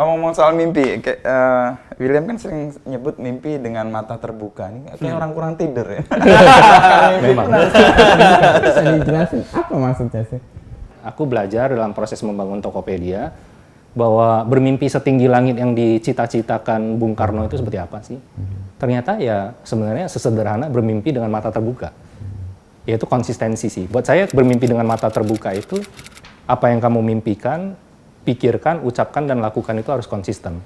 Ngomong soal mimpi, kayak William kan sering nyebut mimpi dengan mata terbuka. Ini kayak orang kurang tidur ya. Memang. Bisa dijelasin apa maksudnya sih? Aku belajar dalam proses membangun Tokopedia bahwa bermimpi setinggi langit yang dicita-citakan Bung Karno itu seperti apa sih? Ternyata ya sebenarnya sesederhana bermimpi dengan mata terbuka. Yaitu konsistensi sih. Buat saya bermimpi dengan mata terbuka itu apa yang kamu mimpikan, pikirkan, ucapkan, dan lakukan itu harus konsisten.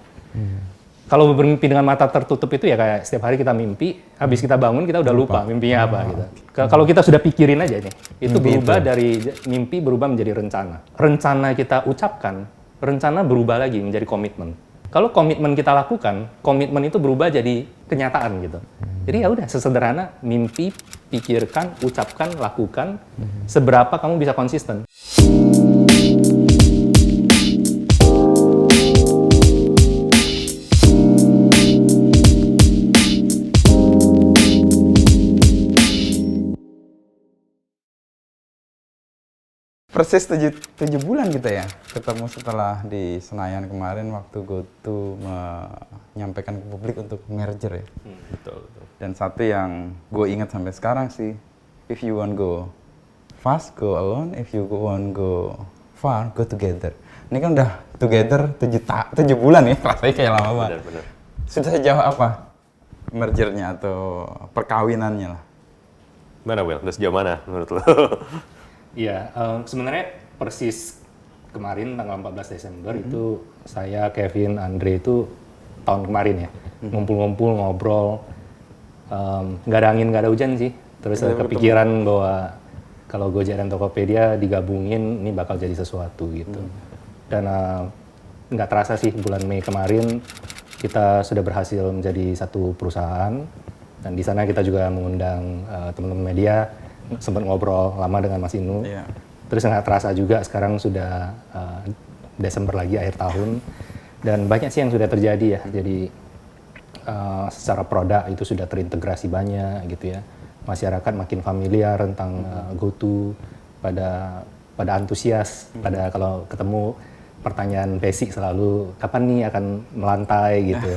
Kalau bermimpi dengan mata tertutup itu ya kayak setiap hari kita mimpi, habis kita bangun kita udah lupa mimpinya apa gitu. Kalau kita sudah pikirin aja nih, itu berubah dari mimpi berubah menjadi rencana. Rencana kita ucapkan, rencana berubah lagi menjadi komitmen. Kalau komitmen kita lakukan, komitmen itu berubah jadi kenyataan gitu. Jadi ya udah sesederhana mimpi, pikirkan, ucapkan, lakukan, seberapa kamu bisa konsisten. Persis 7 bulan kita ya ketemu setelah di Senayan kemarin waktu GoTo menyampaikan ke publik untuk merger ya. Betul. Dan satu yang gue ingat sampai sekarang sih, if you want go fast, go alone. If you want go far, go together. Ini kan udah together 7 bulan ya, rasanya kayak lama banget. Benar. Sudah sejauh apa mergernya atau perkawinannya lah? Mana Will? Udah sejauh mana menurut lo? Iya, sebenarnya persis kemarin tanggal 14 Desember itu saya, Kevin, Andre itu tahun kemarin ya, ngumpul-ngumpul, ngobrol, nggak ada angin, nggak ada hujan sih. Terus ada kepikiran bahwa kalau Gojek dan Tokopedia digabungin, ini bakal jadi sesuatu gitu. Dan nggak terasa sih bulan Mei kemarin kita sudah berhasil menjadi satu perusahaan. Dan di sana kita juga mengundang teman-teman media, sempat ngobrol lama dengan Mas Inu. Iya. Terus nggak terasa juga sekarang sudah Desember lagi, akhir tahun. Dan banyak sih yang sudah terjadi ya. Jadi secara produk itu sudah terintegrasi banyak gitu ya. Masyarakat makin familiar tentang GoTo, pada antusias, pada kalau ketemu pertanyaan basic selalu kapan nih akan melantai gitu.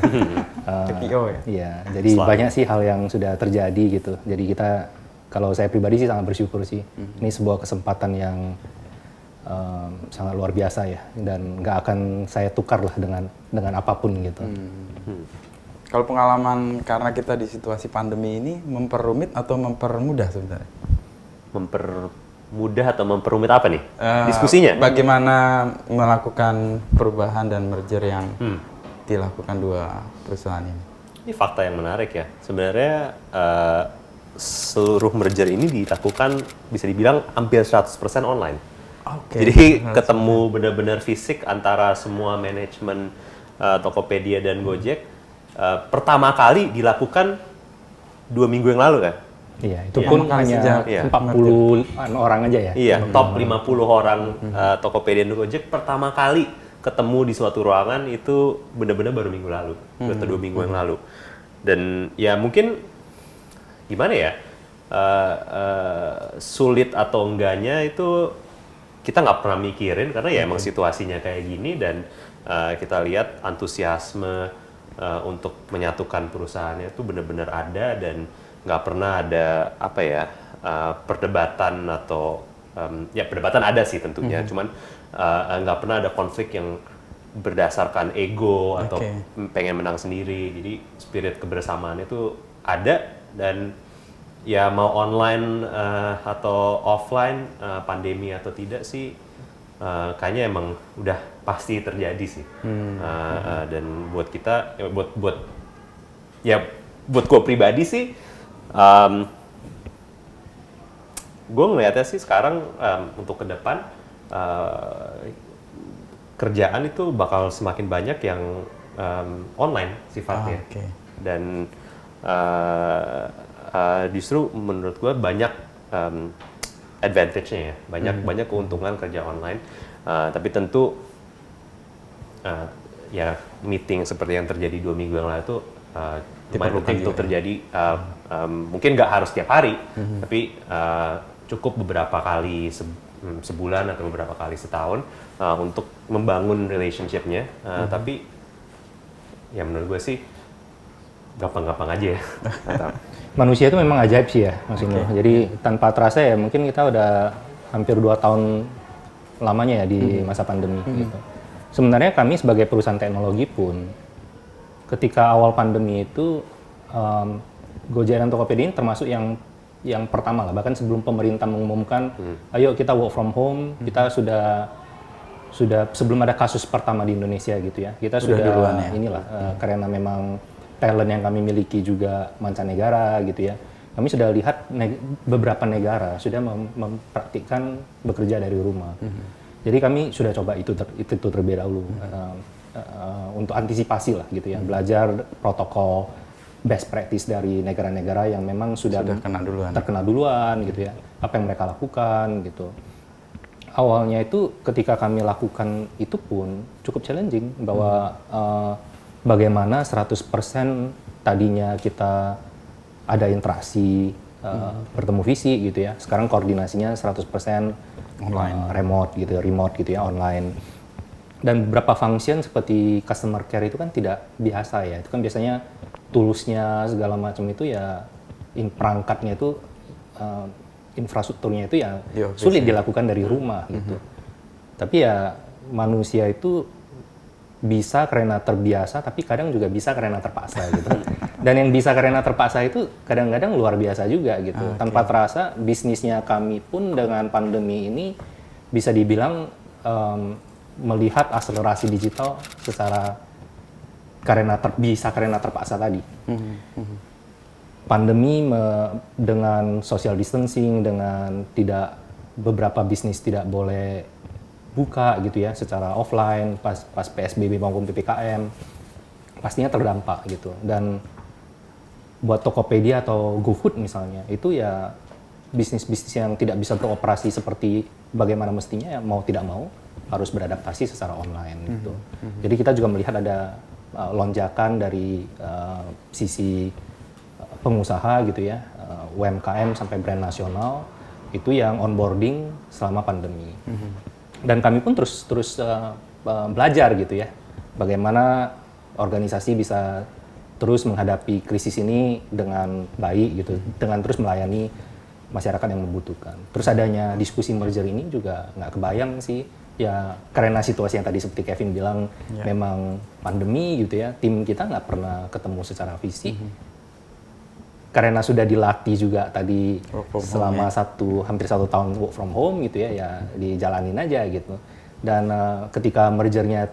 TPO ya? Iya, jadi banyak sih hal yang sudah terjadi gitu. Jadi kita, kalau saya pribadi sih sangat bersyukur sih. Ini sebuah kesempatan yang sangat luar biasa ya, dan nggak akan saya tukar lah dengan apapun gitu. Kalau pengalaman karena kita di situasi pandemi ini memperumit atau mempermudah sebenarnya? Mempermudah atau memperumit apa nih? Diskusinya? Bagaimana melakukan perubahan dan merger yang dilakukan dua perusahaan ini? Ini fakta yang menarik ya. Sebenarnya seluruh merger ini dilakukan bisa dibilang hampir 100% online. Oke. Jadi ketemu benar-benar fisik antara semua manajemen Tokopedia dan Gojek. Pertama kali dilakukan 2 minggu yang lalu kan? Iya, itu pun hanya 40 orang aja ya? Iya, top 50 orang Tokopedia dan Gojek pertama kali ketemu di suatu ruangan itu benar-benar baru minggu lalu, atau 2 minggu yang lalu. Dan ya mungkin gimana ya, sulit atau enggaknya itu kita nggak pernah mikirin karena ya emang situasinya kayak gini, dan kita lihat antusiasme untuk menyatukan perusahaannya itu benar-benar ada, dan nggak pernah ada apa ya, perdebatan atau ya perdebatan ada sih tentunya, cuman nggak pernah ada konflik yang berdasarkan ego atau pengen menang sendiri. Jadi spirit kebersamaan itu ada, dan ya mau online atau offline, pandemi atau tidak sih, kayaknya emang udah pasti terjadi sih. Dan buat kita, buat gue pribadi sih, gue ngelihatnya sih sekarang untuk ke depan kerjaan itu bakal semakin banyak yang online sifatnya. Dan justru menurut gue banyak advantage-nya ya, banyak keuntungan kerja online. Tapi tentu ya meeting seperti yang terjadi 2 minggu yang lalu itu lumayan penting untuk terjadi. Mungkin nggak harus tiap hari, tapi cukup beberapa kali sebulan atau beberapa kali setahun untuk membangun relationship-nya. Tapi ya menurut gue sih gampang-gampang aja ya. Manusia itu memang ajaib sih ya, Mas Indo. Jadi tanpa terasa ya mungkin kita udah hampir 2 tahun lamanya ya di masa pandemi gitu. Sebenarnya kami sebagai perusahaan teknologi pun ketika awal pandemi itu Gojek dan Tokopedia ini termasuk yang pertama lah, bahkan sebelum pemerintah mengumumkan ayo kita work from home, kita sudah sebelum ada kasus pertama di Indonesia gitu ya. Kita sudah duluan ya? inilah karena memang talent yang kami miliki juga mancanegara gitu ya. Kami sudah lihat beberapa negara sudah mempraktikkan bekerja dari rumah. Jadi kami sudah coba itu terlebih dahulu untuk antisipasi lah gitu ya, belajar protokol best practice dari negara-negara yang memang sudah terkena duluan gitu ya, apa yang mereka lakukan gitu. Awalnya itu ketika kami lakukan itu pun cukup challenging bahwa bagaimana 100% tadinya kita ada interaksi bertemu fisik gitu ya, sekarang koordinasinya 100% online, remote gitu ya, online. Dan beberapa function seperti customer care itu kan tidak biasa ya, itu kan biasanya toolsnya segala macam itu ya, perangkatnya itu infrastrukturnya itu ya sulit dilakukan dari rumah gitu. Tapi ya manusia itu bisa karena terbiasa, tapi kadang juga bisa karena terpaksa gitu. Dan yang bisa karena terpaksa itu kadang-kadang luar biasa juga gitu. Tanpa terasa bisnisnya kami pun dengan pandemi ini bisa dibilang melihat akselerasi digital secara karena terpaksa tadi. Pandemi dengan social distancing, dengan beberapa bisnis tidak boleh buka gitu ya secara offline pas PSBB maupun PPKM, pastinya terdampak gitu. Dan buat Tokopedia atau GoFood misalnya, itu ya bisnis-bisnis yang tidak bisa beroperasi seperti bagaimana mestinya, ya mau tidak mau harus beradaptasi secara online gitu. Jadi kita juga melihat ada lonjakan dari sisi pengusaha gitu ya, UMKM sampai brand nasional itu yang onboarding selama pandemi. Dan kami pun terus belajar gitu ya, bagaimana organisasi bisa terus menghadapi krisis ini dengan baik gitu, dengan terus melayani masyarakat yang membutuhkan. Terus adanya diskusi merger ini juga nggak kebayang sih, ya karena situasi yang tadi seperti Kevin bilang, memang pandemi gitu ya, tim kita nggak pernah ketemu secara fisik. Karena sudah dilatih juga tadi selama hampir satu tahun work from home gitu ya, ya dijalanin aja gitu. Dan ketika mergernya,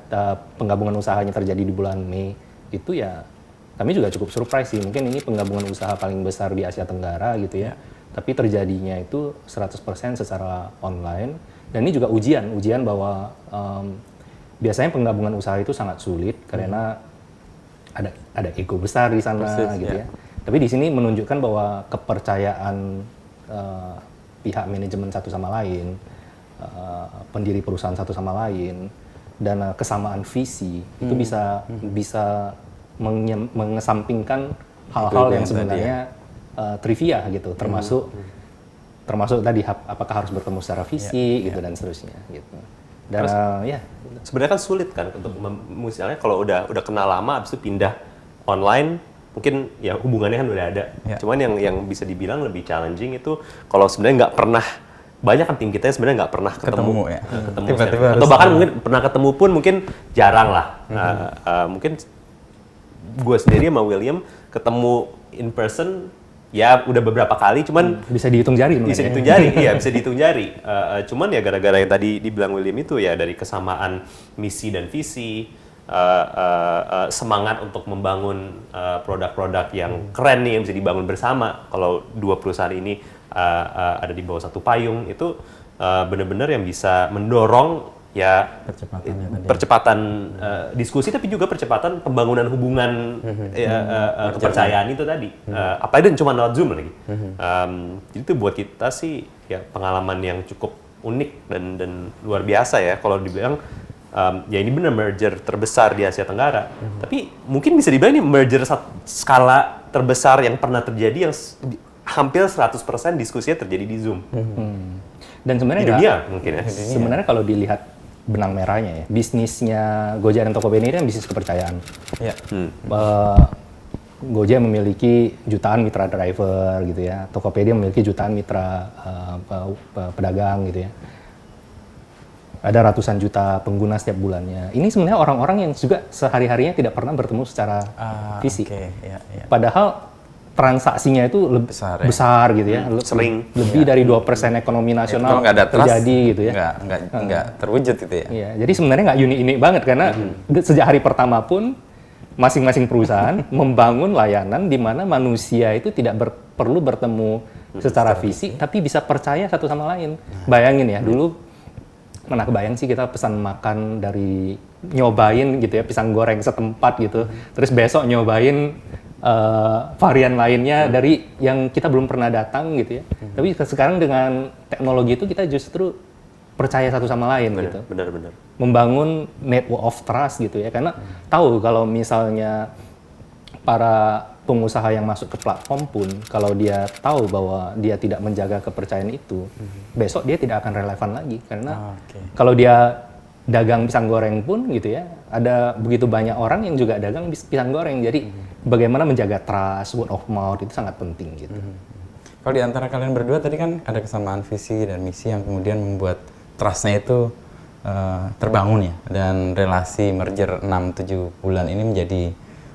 penggabungan usahanya terjadi di bulan Mei itu ya kami juga cukup surprise sih. Mungkin ini penggabungan usaha paling besar di Asia Tenggara gitu ya. Tapi terjadinya itu 100% secara online. Dan ini juga ujian bahwa biasanya penggabungan usaha itu sangat sulit karena ada ego besar di sana gitu ya. Tapi di sini menunjukkan bahwa kepercayaan pihak manajemen satu sama lain, pendiri perusahaan satu sama lain, dan kesamaan visi itu bisa mengesampingkan hal-hal yang sebenarnya trivia gitu, termasuk tadi apakah harus bertemu secara fisik gitu dan seterusnya gitu. Dan ya sebenarnya kan sulit kan untuk misalnya kalau udah kenal lama habis itu pindah online, mungkin ya hubungannya kan udah ada. Cuman yang bisa dibilang lebih challenging itu kalau sebenarnya nggak pernah, banyak kan tim kita yang sebenarnya nggak pernah ketemu ya. Tiba-tiba atau bahkan mungkin pernah ketemu pun mungkin jarang lah. Mungkin gue sendiri sama William ketemu in person ya udah beberapa kali, cuman bisa dihitung jari. Bisa dihitung jari, iya bisa dihitung jari. Cuman ya gara-gara yang tadi dibilang William itu ya dari kesamaan misi dan visi, semangat untuk membangun produk-produk yang keren nih yang bisa dibangun bersama. Kalau dua perusahaan ini ada di bawah satu payung, itu benar-benar yang bisa mendorong ya percepatan diskusi, tapi juga percepatan pembangunan hubungan kepercayaan itu tadi. Apalagi cuma lewat Zoom lagi. Jadi itu buat kita sih ya pengalaman yang cukup unik dan luar biasa ya kalau dibilang. Ya ini benar merger terbesar di Asia Tenggara. Tapi mungkin bisa dibilang ini merger skala terbesar yang pernah terjadi, yang hampir 100% diskusinya terjadi di Zoom. Dan sebenarnya Di dunia mungkin ya. sebenarnya kalau dilihat benang merahnya ya, bisnisnya Gojek dan Tokopedia ini kan bisnis kepercayaan. Ya. Gojek memiliki jutaan mitra driver gitu ya, Tokopedia memiliki jutaan mitra pedagang gitu ya. Ada ratusan juta pengguna setiap bulannya. Ini sebenarnya orang-orang yang juga sehari-harinya tidak pernah bertemu secara fisik. Oke, ya. Padahal transaksinya itu besar gitu ya. Sering. Lebih dari 2% ekonomi nasional Kalau nggak ada trust, terjadi gitu ya. nggak terwujud gitu ya. Iya, jadi sebenarnya nggak unik-unik banget karena sejak hari pertama pun masing-masing perusahaan membangun layanan di mana manusia itu tidak perlu bertemu secara fisik, tapi bisa percaya satu sama lain. Bayangin ya, dulu mana kebayang sih kita pesan makan dari nyobain gitu ya pisang goreng setempat gitu, terus besok nyobain varian lainnya dari yang kita belum pernah datang gitu ya. Tapi sekarang dengan teknologi itu kita justru percaya satu sama lain gitu. Benar-benar. Membangun network of trust gitu ya, karena tahu kalau misalnya para pengusaha yang masuk ke platform pun kalau dia tahu bahwa dia tidak menjaga kepercayaan itu, besok dia tidak akan relevan lagi karena kalau dia dagang pisang goreng pun gitu ya, ada begitu banyak orang yang juga dagang pisang goreng. Jadi bagaimana menjaga trust, word of mouth itu sangat penting gitu. Kalau di antara kalian berdua tadi kan ada kesamaan visi dan misi yang kemudian membuat trust-nya itu terbangun ya, dan relasi merger 6-7 bulan ini menjadi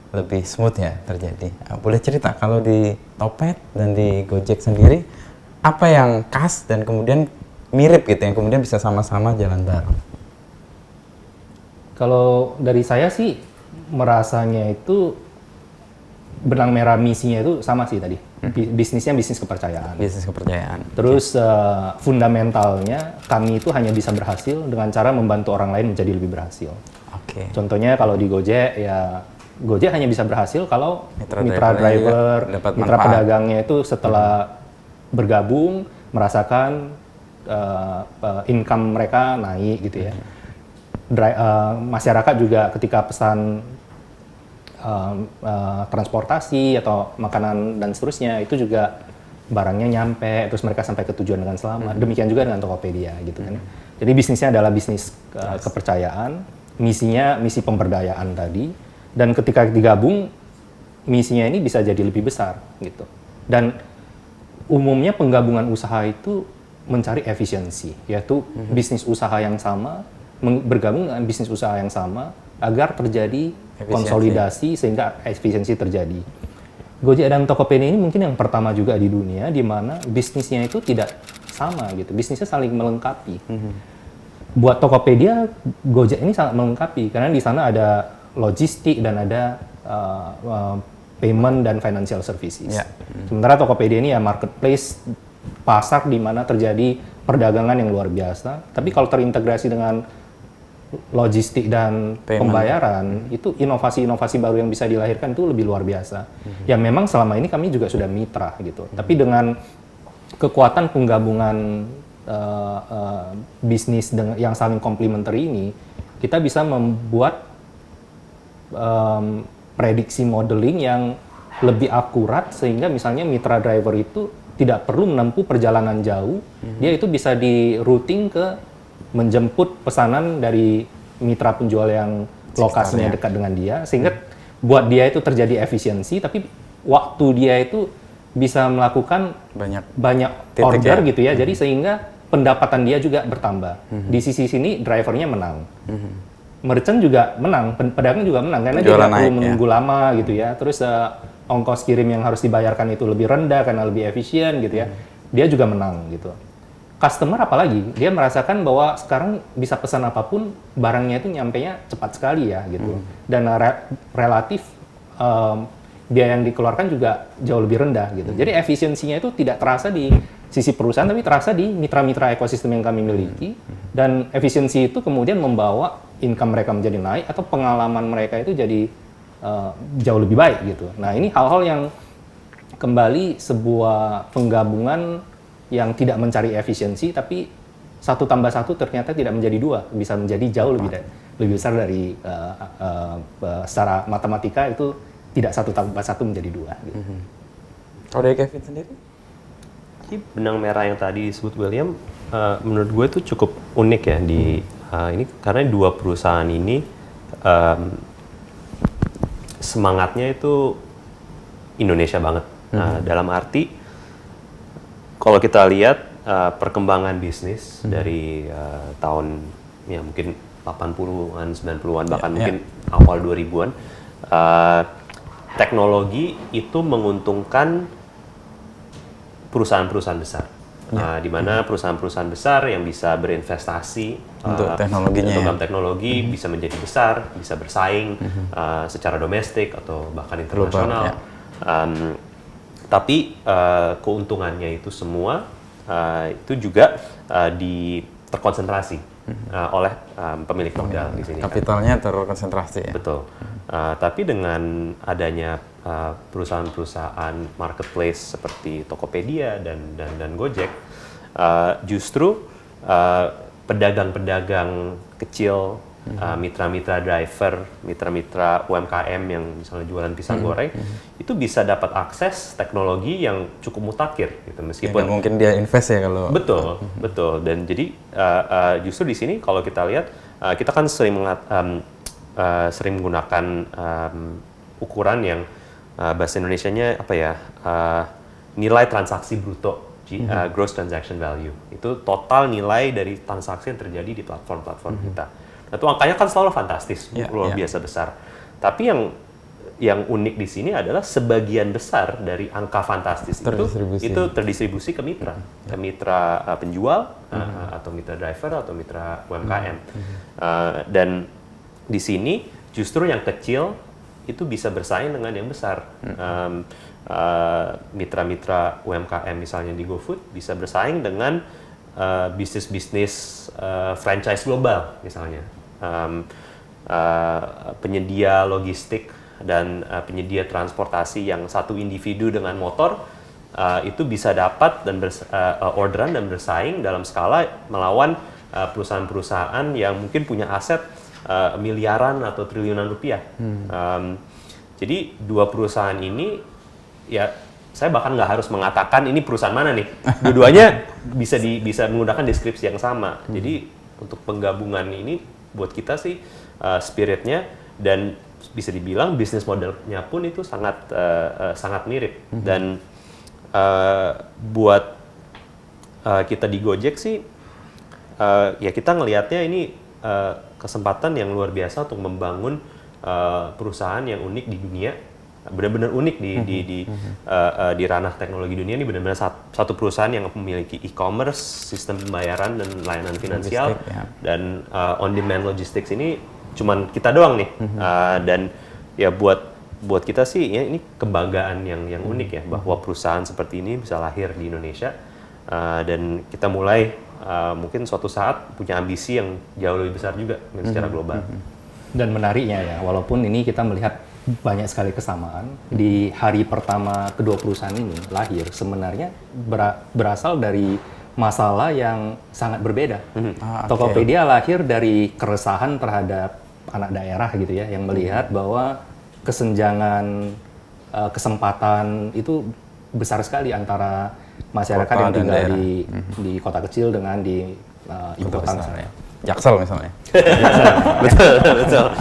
lebih smooth ya terjadi. Boleh cerita kalau di Topet dan di Gojek sendiri apa yang khas dan kemudian mirip gitu yang kemudian bisa sama-sama jalan bareng? Kalau dari saya sih merasanya itu benang merah misinya itu sama sih tadi. Bisnisnya bisnis kepercayaan. Bisnis kepercayaan. Terus fundamentalnya kami itu hanya bisa berhasil dengan cara membantu orang lain menjadi lebih berhasil. Oke. Contohnya kalau di Gojek ya Gojek hanya bisa berhasil kalau mitra driver, mitra pedagangnya itu setelah bergabung merasakan income mereka naik gitu ya. Masyarakat juga ketika pesan transportasi atau makanan dan seterusnya itu juga barangnya nyampe, terus mereka sampai ke tujuan dengan selamat. Demikian juga dengan Tokopedia gitu kan. Jadi bisnisnya adalah bisnis kepercayaan, misinya misi pemberdayaan tadi. Dan ketika digabung, misinya ini bisa jadi lebih besar gitu. Dan umumnya penggabungan usaha itu mencari efisiensi, yaitu bisnis usaha yang sama bergabung dengan bisnis usaha yang sama agar terjadi konsolidasi sehingga efisiensi terjadi. Gojek dan Tokopedia ini mungkin yang pertama juga di dunia di mana bisnisnya itu tidak sama gitu, bisnisnya saling melengkapi. Buat Tokopedia, Gojek ini sangat melengkapi karena di sana ada logistik dan ada payment dan financial services. Sementara Tokopedia ini ya marketplace, pasar di mana terjadi perdagangan yang luar biasa. Tapi kalau terintegrasi dengan logistik dan pembayaran, itu inovasi-inovasi baru yang bisa dilahirkan itu lebih luar biasa. Ya memang selama ini kami juga sudah mitra gitu. Tapi dengan kekuatan penggabungan bisnis yang saling komplementari ini, kita bisa membuat prediksi modeling yang lebih akurat sehingga misalnya mitra driver itu tidak perlu menempuh perjalanan jauh, dia itu bisa di routing ke menjemput pesanan dari mitra penjual yang lokasinya dekat dengan dia, sehingga buat dia itu terjadi efisiensi, tapi waktu dia itu bisa melakukan banyak order gitu ya, jadi sehingga pendapatan dia juga bertambah. Di sisi sini drivernya menang. Merchant juga menang, pedagang juga menang karena dia tidak perlu menunggu lama gitu ya. Terus ongkos kirim yang harus dibayarkan itu lebih rendah karena lebih efisien gitu ya. Dia juga menang gitu. Customer apalagi dia merasakan bahwa sekarang bisa pesan apapun barangnya itu nyampenya cepat sekali ya gitu. Dan relatif biaya yang dikeluarkan juga jauh lebih rendah gitu. Jadi efisiensinya itu tidak terasa di sisi perusahaan tapi terasa di mitra-mitra ekosistem yang kami miliki. Dan efisiensi itu kemudian membawa income mereka menjadi naik atau pengalaman mereka itu jadi jauh lebih baik gitu. Nah ini hal-hal yang kembali sebuah penggabungan yang tidak mencari efisiensi tapi 1 tambah 1 ternyata tidak menjadi 2, bisa menjadi jauh lebih besar dari secara matematika itu tidak 1 tambah 1 menjadi 2. Gitu. Kalau dari Kevin sendiri? Jadi benang merah yang tadi disebut William, menurut gue itu cukup unik ya di ini karena dua perusahaan ini semangatnya itu Indonesia banget. Dalam arti kalau kita lihat perkembangan bisnis dari tahun ya mungkin 80-an, 90-an bahkan mungkin awal 2000-an, teknologi itu menguntungkan perusahaan-perusahaan besar, di mana perusahaan-perusahaan besar yang bisa berinvestasi Untuk teknologinya dalam teknologi bisa menjadi besar, bisa bersaing secara domestik atau bahkan internasional. Tapi keuntungannya itu semua itu juga terkonsentrasi oleh pemilik modal di sini. Kapitalnya terkonsentrasi ya. Betul. Tapi dengan adanya perusahaan-perusahaan marketplace seperti Tokopedia dan Gojek, justru pedagang-pedagang kecil, mitra-mitra driver, mitra-mitra UMKM yang misalnya jualan pisang goreng, itu bisa dapat akses teknologi yang cukup mutakhir, gitu. Meskipun Ya, mungkin dia invest ya kalau. betul. Dan jadi justru di sini kalau kita lihat, kita kan sering menggunakan ukuran yang bahasa Indonesianya apa ya, nilai transaksi bruto, gross transaction value. Itu total nilai dari transaksi yang terjadi di platform-platform kita. Nah, itu angkanya kan selalu fantastis, luar biasa besar. Tapi yang unik di sini adalah sebagian besar dari angka fantastis itu terdistribusi ke mitra, penjual atau mitra driver atau mitra UMKM. Dan di sini justru yang kecil itu bisa bersaing dengan yang besar. Mitra-mitra UMKM misalnya di GoFood bisa bersaing dengan bisnis-bisnis franchise global misalnya. Penyedia logistik dan penyedia transportasi yang satu individu dengan motor itu bisa dapat dan orderan dan bersaing dalam skala melawan perusahaan-perusahaan yang mungkin punya aset miliaran atau triliunan rupiah. Jadi dua perusahaan ini ya saya bahkan nggak harus mengatakan ini perusahaan mana nih. Dua-duanya bisa menggunakan deskripsi yang sama. Jadi untuk penggabungan ini buat kita sih spiritnya dan bisa dibilang bisnis modelnya pun itu sangat mirip. Dan buat kita di Gojek sih ya kita ngelihatnya ini kesempatan yang luar biasa untuk membangun perusahaan yang unik di dunia, benar-benar unik di ranah teknologi dunia. Ini benar-benar satu perusahaan yang memiliki e-commerce, sistem pembayaran dan layanan finansial, dan on-demand logistics ini cuman kita doang nih. Dan ya buat kita sih ya ini kebanggaan yang unik ya, bahwa perusahaan seperti ini bisa lahir di Indonesia, dan kita mulai mungkin suatu saat punya ambisi yang jauh lebih besar juga secara global. Dan menariknya ya, walaupun ini kita melihat banyak sekali kesamaan, di hari pertama kedua perusahaan ini lahir sebenarnya berasal dari masalah yang sangat berbeda. Tokopedia lahir dari keresahan terhadap anak daerah gitu ya, yang melihat bahwa kesenjangan kesempatan itu besar sekali antara masyarakat yang tinggal di kota kecil dengan di ibu kota misalnya. Jaksel misalnya. Betul.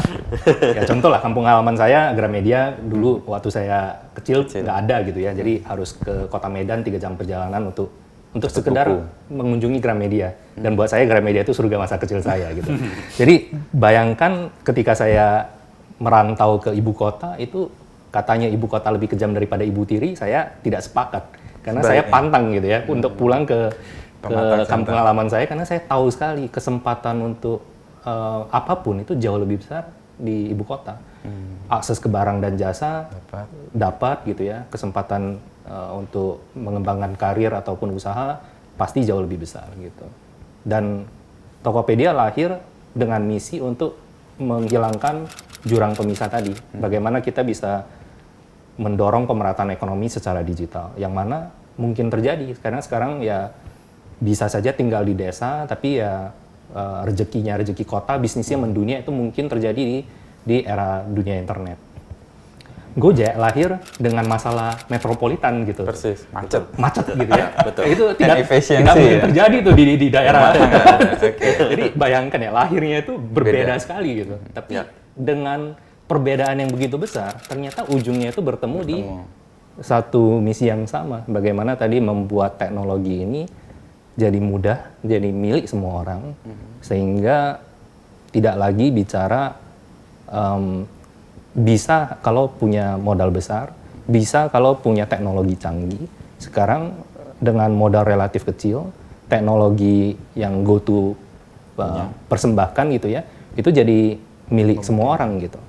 Ya contoh lah, kampung halaman saya Gramedia dulu waktu saya kecil nggak ada gitu ya, jadi harus ke kota Medan 3 jam perjalanan untuk sekedar mengunjungi Gramedia. Dan buat saya Gramedia itu surga masa kecil saya gitu. Jadi bayangkan ketika saya merantau ke ibu kota, itu katanya ibu kota lebih kejam daripada ibu tiri, saya tidak sepakat. Karena saya pantang gitu ya untuk pulang ke kampung halaman saya, karena saya tahu sekali kesempatan untuk apapun itu jauh lebih besar di ibu kota. Akses ke barang dan jasa dapat gitu ya, kesempatan untuk mengembangkan karir ataupun usaha pasti jauh lebih besar gitu. Dan Tokopedia lahir dengan misi untuk menghilangkan jurang pemisah tadi. Bagaimana kita bisa mendorong pemerataan ekonomi secara digital, yang mana mungkin terjadi karena sekarang ya bisa saja tinggal di desa, tapi ya rezeki kota, bisnisnya mendunia itu mungkin terjadi di era dunia internet. Gojek lahir dengan masalah metropolitan gitu. Persis, macet. Macet gitu ya. Betul. Itu Dan tidak efisiensi mungkin ya. terjadi tuh di daerah. Jadi bayangkan ya, lahirnya itu berbeda sekali gitu. Tapi dengan perbedaan yang begitu besar, ternyata ujungnya itu bertemu di satu misi yang sama. Bagaimana tadi membuat teknologi ini jadi mudah, jadi milik semua orang, sehingga tidak lagi bicara bisa kalau punya modal besar, bisa kalau punya teknologi canggih. Sekarang dengan modal relatif kecil, teknologi yang go to persembahkan gitu ya, itu jadi milik semua orang gitu.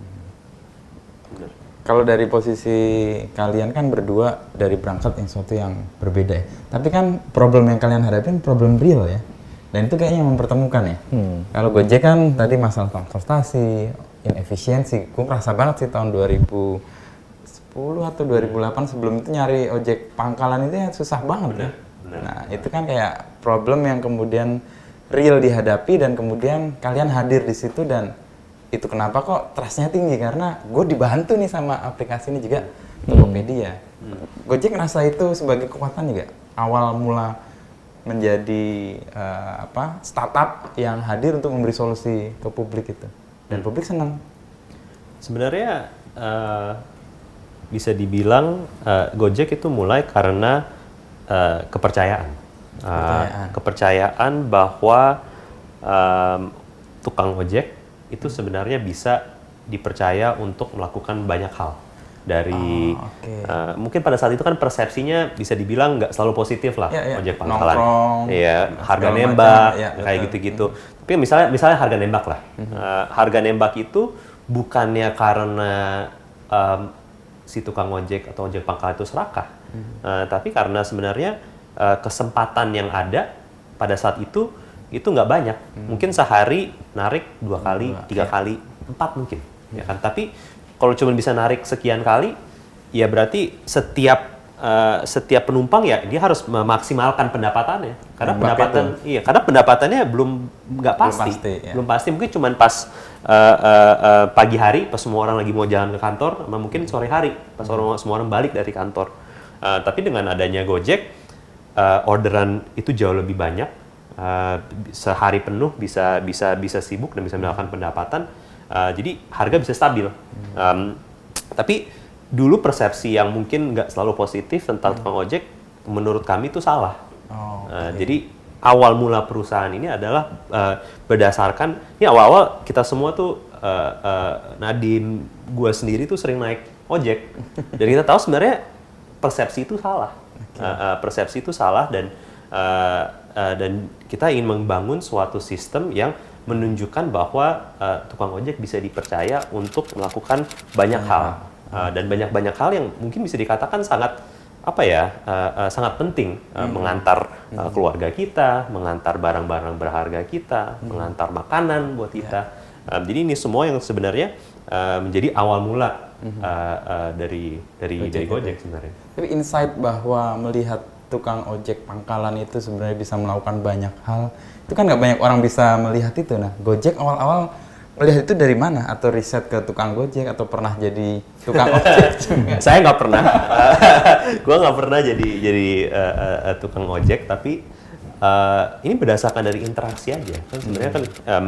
Kalau dari posisi kalian kan berdua dari berangkat yang sesuatu yang berbeda ya. Tapi kan problem yang kalian hadapin problem real ya. Dan itu kayaknya yang mempertemukan ya. Kalau Gojek kan tadi masalah transportasi, inefisiensi. Gue merasa banget sih tahun 2010 atau 2008 sebelum itu nyari ojek pangkalan itu ya susah banget ya. Nah itu kan kayak problem yang kemudian real dihadapi dan kemudian kalian hadir di situ dan itu kenapa kok trust-nya tinggi karena gue dibantu nih sama aplikasi ini juga Tokopedia. Gojek ngerasa itu sebagai kekuatan juga awal mula menjadi startup yang hadir untuk memberi solusi ke publik itu dan publik senang. Sebenarnya bisa dibilang Gojek itu mulai karena kepercayaan. Kepercayaan bahwa tukang ojek itu sebenarnya bisa dipercaya untuk melakukan banyak hal. Dari mungkin pada saat itu kan persepsinya bisa dibilang nggak selalu positif lah ojek pangkalan. Iya, harga nembak kayak gitu-gitu. Tapi misalnya harga nembak lah. Harga nembak itu bukannya karena si tukang ojek atau ojek pangkalan itu serakah, tapi karena sebenarnya kesempatan yang ada pada saat itu nggak banyak. Mungkin sehari narik 2 kali, 3 kali, 4 mungkin. Ya kan? Tapi kalau cuma bisa narik sekian kali, ya berarti setiap penumpang ya dia harus memaksimalkan pendapatannya. Karena karena pendapatannya nggak pasti. Belum pasti. Mungkin cuma pas pagi hari, pas semua orang lagi mau jalan ke kantor, sama mungkin sore hari, pas semua orang balik dari kantor. Tapi dengan adanya Gojek, orderan itu jauh lebih banyak. Sehari penuh bisa sibuk dan bisa mendapatkan pendapatan, jadi harga bisa stabil. Tapi dulu persepsi yang mungkin nggak selalu positif tentang tukang ojek, menurut kami itu salah. Jadi awal mula perusahaan ini adalah berdasarkan ini awal-awal kita semua tuh Nadim, gue sendiri tuh sering naik ojek, dan kita tahu sebenarnya persepsi itu salah. Persepsi itu salah dan kita ingin membangun suatu sistem yang menunjukkan bahwa tukang ojek bisa dipercaya untuk melakukan banyak hal dan banyak hal yang mungkin bisa dikatakan sangat sangat penting, mengantar keluarga kita, mengantar barang-barang berharga kita, mengantar makanan buat kita. Jadi ini semua yang sebenarnya menjadi awal mula dari Gojek sebenarnya. Tapi insight bahwa melihat tukang ojek pangkalan itu sebenarnya bisa melakukan banyak hal, itu kan nggak banyak orang bisa melihat itu. Nah, Gojek awal-awal melihat itu dari mana? Atau riset ke tukang Gojek atau pernah jadi tukang ojek juga? Saya nggak pernah. Gue nggak pernah jadi tukang ojek, tapi ini berdasarkan dari interaksi aja. Kan sebenarnya kan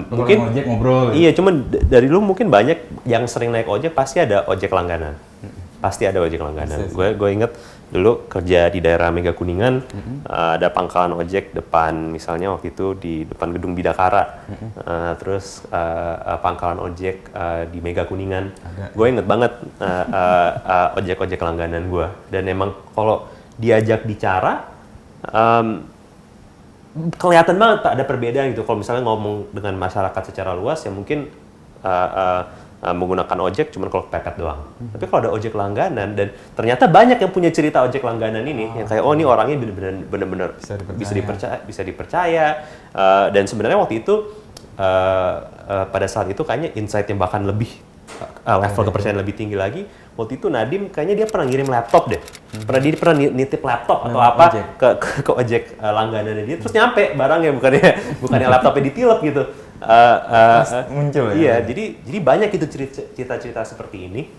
mungkin ojek ngobrol. Iya, cuman dari dulu mungkin banyak yang sering naik ojek pasti ada ojek langganan. Pasti ada ojek langganan. Gue inget dulu kerja di daerah Mega Kuningan, ada pangkalan ojek depan, misalnya waktu itu di depan gedung Bidakara, terus pangkalan ojek di Mega Kuningan. Gue inget banget ojek-ojek langganan gue. Dan emang kalau diajak bicara, kelihatan banget Pak ada perbedaan gitu. Kalau misalnya ngomong dengan masyarakat secara luas, ya mungkin menggunakan ojek cuma kalau kepepet doang. Tapi kalau ada ojek langganan dan ternyata banyak yang punya cerita ojek langganan ini, yang kayak ini orangnya benar-benar bisa dipercaya. Dan sebenarnya waktu itu pada saat itu kayaknya insight yang bahkan lebih level kepercayaan lebih tinggi lagi. Waktu itu Nadim kayaknya dia pernah ngirim laptop deh. Pernah nitip laptop atau apa ke ojek langganannya dia, terus nyampe barangnya bukannya laptopnya ditilep gitu. muncul ya. Iya, jadi banyak itu cerita-cerita seperti ini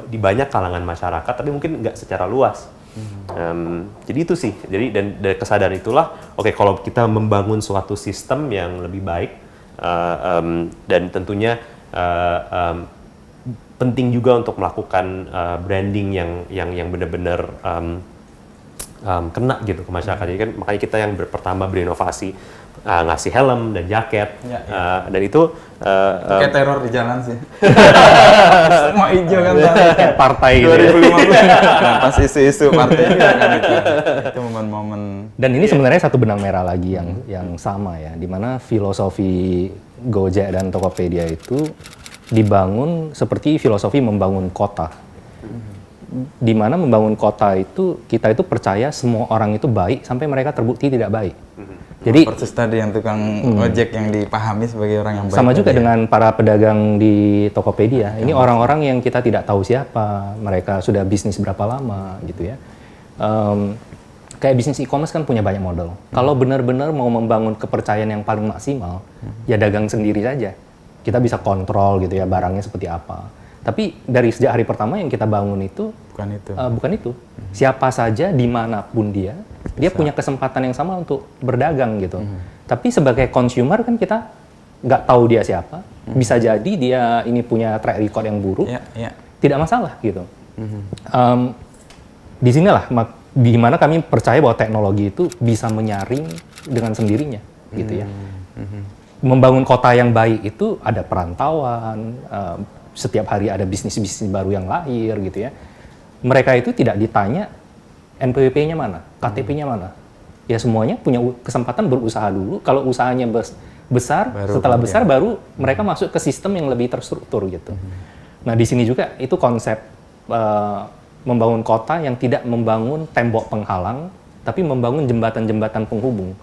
di banyak kalangan masyarakat, tapi mungkin nggak secara luas. Jadi itu sih. Jadi dan kesadaran itulah, oke, kalau kita membangun suatu sistem yang lebih baik dan tentunya penting juga untuk melakukan branding yang benar-benar kena gitu ke masyarakat. Jadi kan makanya kita yang pertama berinovasi ngasih helm dan jaket dan itu Kayak teror di jalan sih. Semua hijau kan Kayak partai gitu ya. 2015. Nah, pas isu-isu partai juga kan itu. Itu momen-momen. Dan ini sebenarnya satu benang merah lagi yang sama ya, di mana filosofi Gojek dan Tokopedia itu dibangun seperti filosofi membangun kota. Di mana membangun kota itu kita itu percaya semua orang itu baik sampai mereka terbukti tidak baik. Jadi persis tadi yang tukang ojek yang dipahami sebagai orang yang baik. sama juga dengan para pedagang di Tokopedia. Ini orang-orang yang kita tidak tahu siapa, mereka sudah bisnis berapa lama gitu ya. Kayak bisnis e-commerce kan punya banyak model. Kalau benar-benar mau membangun kepercayaan yang paling maksimal, ya dagang sendiri saja. Kita bisa kontrol gitu ya barangnya seperti apa. Tapi dari sejak hari pertama yang kita bangun itu bukan itu. Siapa saja dimanapun dia punya kesempatan yang sama untuk berdagang gitu. Tapi sebagai consumer kan kita nggak tahu dia siapa. Bisa jadi dia ini punya track record yang buruk. Tidak masalah gitu. Di sinilah di mana kami percaya bahwa teknologi itu bisa menyaring dengan sendirinya gitu ya. Membangun kota yang baik itu ada perantauan. Setiap hari ada bisnis-bisnis baru yang lahir gitu ya. Mereka itu tidak ditanya NPWP-nya mana, KTP-nya mana. Ya semuanya punya kesempatan berusaha dulu. Kalau usahanya besar, setelah besar baru mereka masuk ke sistem yang lebih terstruktur gitu. Nah di sini juga itu konsep membangun kota yang tidak membangun tembok penghalang, tapi membangun jembatan-jembatan penghubung.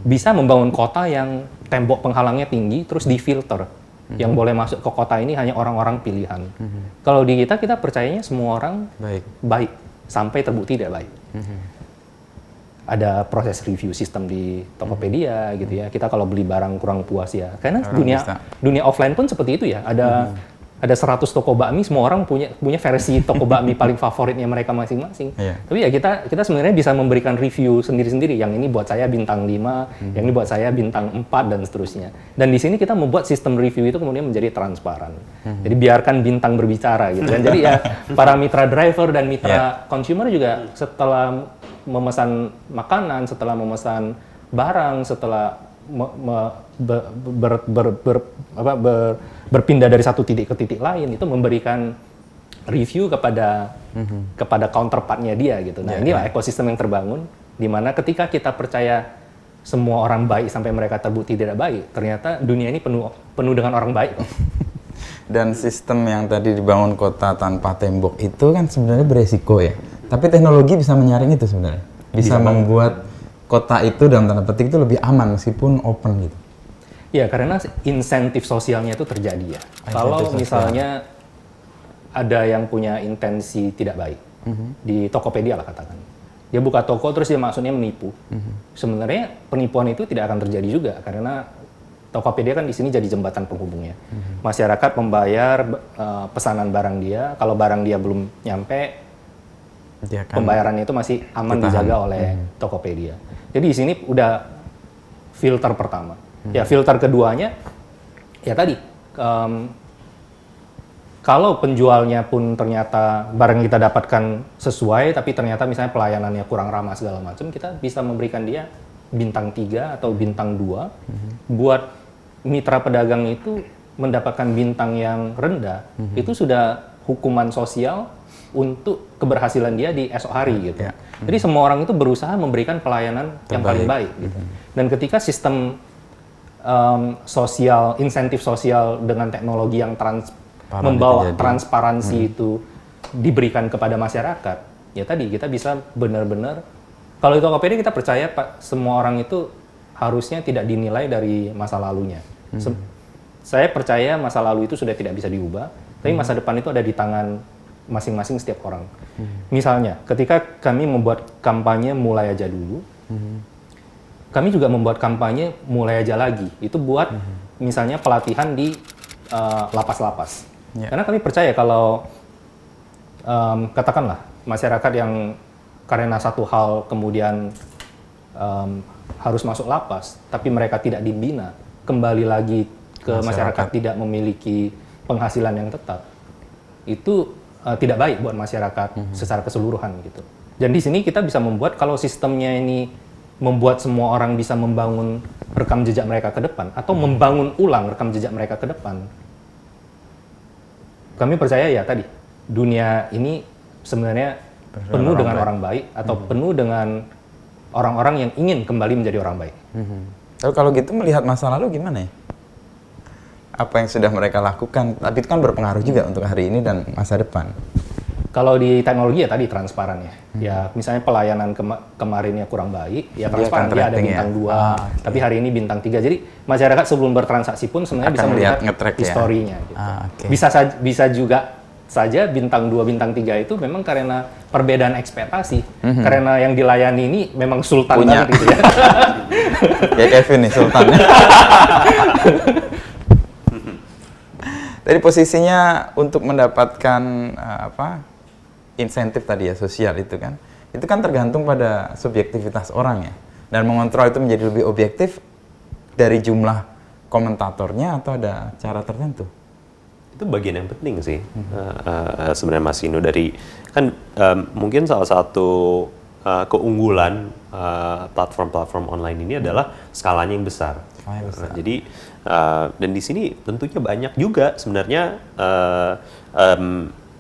Bisa membangun kota yang tembok penghalangnya tinggi, terus difilter. Yang boleh masuk ke kota ini hanya orang-orang pilihan. Kalau di kita percayanya semua orang baik sampai terbukti tidak baik. Ada proses review sistem di Tokopedia gitu ya. Kita kalau beli barang kurang puas ya. Karena dunia offline pun seperti itu ya. Ada 100 toko bakmi, semua orang punya versi toko bakmi paling favoritnya mereka masing-masing. Tapi ya kita sebenarnya bisa memberikan review sendiri-sendiri. Yang ini buat saya bintang 5, yang ini buat saya bintang 4 dan seterusnya. Dan di sini kita membuat sistem review itu kemudian menjadi transparan. Jadi biarkan bintang berbicara gitu kan. Jadi ya para mitra driver dan mitra consumer juga setelah memesan makanan, setelah memesan barang, setelah berpindah dari satu titik ke titik lain itu memberikan review kepada counterpartnya dia gitu. Nah inilah ekosistem yang terbangun di mana ketika kita percaya semua orang baik sampai mereka terbukti tidak baik, ternyata dunia ini penuh dengan orang baik kok. Dan sistem yang tadi dibangun kota tanpa tembok itu kan sebenarnya beresiko ya. Tapi teknologi bisa menyaring itu sebenarnya. Bisa membuat kota itu dalam tanda petik itu lebih aman meskipun open gitu. Ya, karena insentif sosialnya itu terjadi ya. Kalau misalnya ada yang punya intensi tidak baik, di Tokopedia lah katakan. Dia buka toko terus dia maksudnya menipu. Sebenarnya penipuan itu tidak akan terjadi juga karena Tokopedia kan di sini jadi jembatan penghubungnya. Masyarakat membayar pesanan barang dia, kalau barang dia belum nyampe, pembayarannya itu masih aman dijaga oleh Tokopedia. Jadi di sini udah filter pertama. Ya filter keduanya, ya tadi kalau penjualnya pun ternyata barang kita dapatkan sesuai, tapi ternyata misalnya pelayanannya kurang ramah segala macam, kita bisa memberikan dia bintang 3 atau bintang 2. Buat mitra pedagang itu mendapatkan bintang yang rendah, itu sudah hukuman sosial untuk keberhasilan dia di esok hari gitu. Jadi semua orang itu berusaha memberikan pelayanan yang paling baik gitu. Dan ketika sistem sosial, insentif sosial dengan teknologi yang membawa transparansi itu diberikan kepada masyarakat, ya tadi kita bisa benar-benar, kalau di Tokopedia kita percaya Pak, semua orang itu harusnya tidak dinilai dari masa lalunya. Saya percaya masa lalu itu sudah tidak bisa diubah, tapi masa depan itu ada di tangan masing-masing setiap orang. Misalnya, ketika kami membuat kampanye mulai aja dulu, kami juga membuat kampanye mulai aja lagi. Itu buat misalnya pelatihan di lapas-lapas. Ya. Karena kami percaya kalau katakanlah masyarakat yang karena satu hal kemudian harus masuk lapas, tapi mereka tidak dibina, kembali lagi ke masyarakat tidak memiliki penghasilan yang tetap, itu tidak baik buat masyarakat secara keseluruhan gitu. Dan di sini kita bisa membuat kalau sistemnya ini membuat semua orang bisa membangun rekam jejak mereka ke depan atau membangun ulang rekam jejak mereka ke depan. Kami percaya ya tadi dunia ini sebenarnya penuh dengan orang baik atau penuh dengan orang-orang yang ingin kembali menjadi orang baik. Lalu kalau gitu melihat masa lalu gimana ya? Apa yang sudah mereka lakukan, tapi itu kan berpengaruh juga untuk hari ini dan masa depan. Kalau di teknologi ya tadi transparan ya. Ya misalnya pelayanan kemarinnya kurang baik, ya transparan dia ada bintang 2, tapi hari ini bintang 3. Jadi masyarakat sebelum bertransaksi pun sebenarnya bisa melihat historinya gitu. Bisa juga saja bintang 2, bintang 3 itu memang karena perbedaan ekspektasi. Karena yang dilayani ini memang sultan banget gitu ya. Kayak Kevin nih, sultannya. Tadi posisinya untuk mendapatkan insentif tadi ya, sosial itu kan tergantung pada subjektivitas orang ya. Dan mengontrol itu menjadi lebih objektif dari jumlah komentatornya atau ada cara tertentu? Itu bagian yang penting sih sebenarnya Mas Inu, dari kan mungkin salah satu keunggulan platform-platform online ini adalah skalanya yang besar. Jadi dan di sini tentunya banyak juga sebenarnya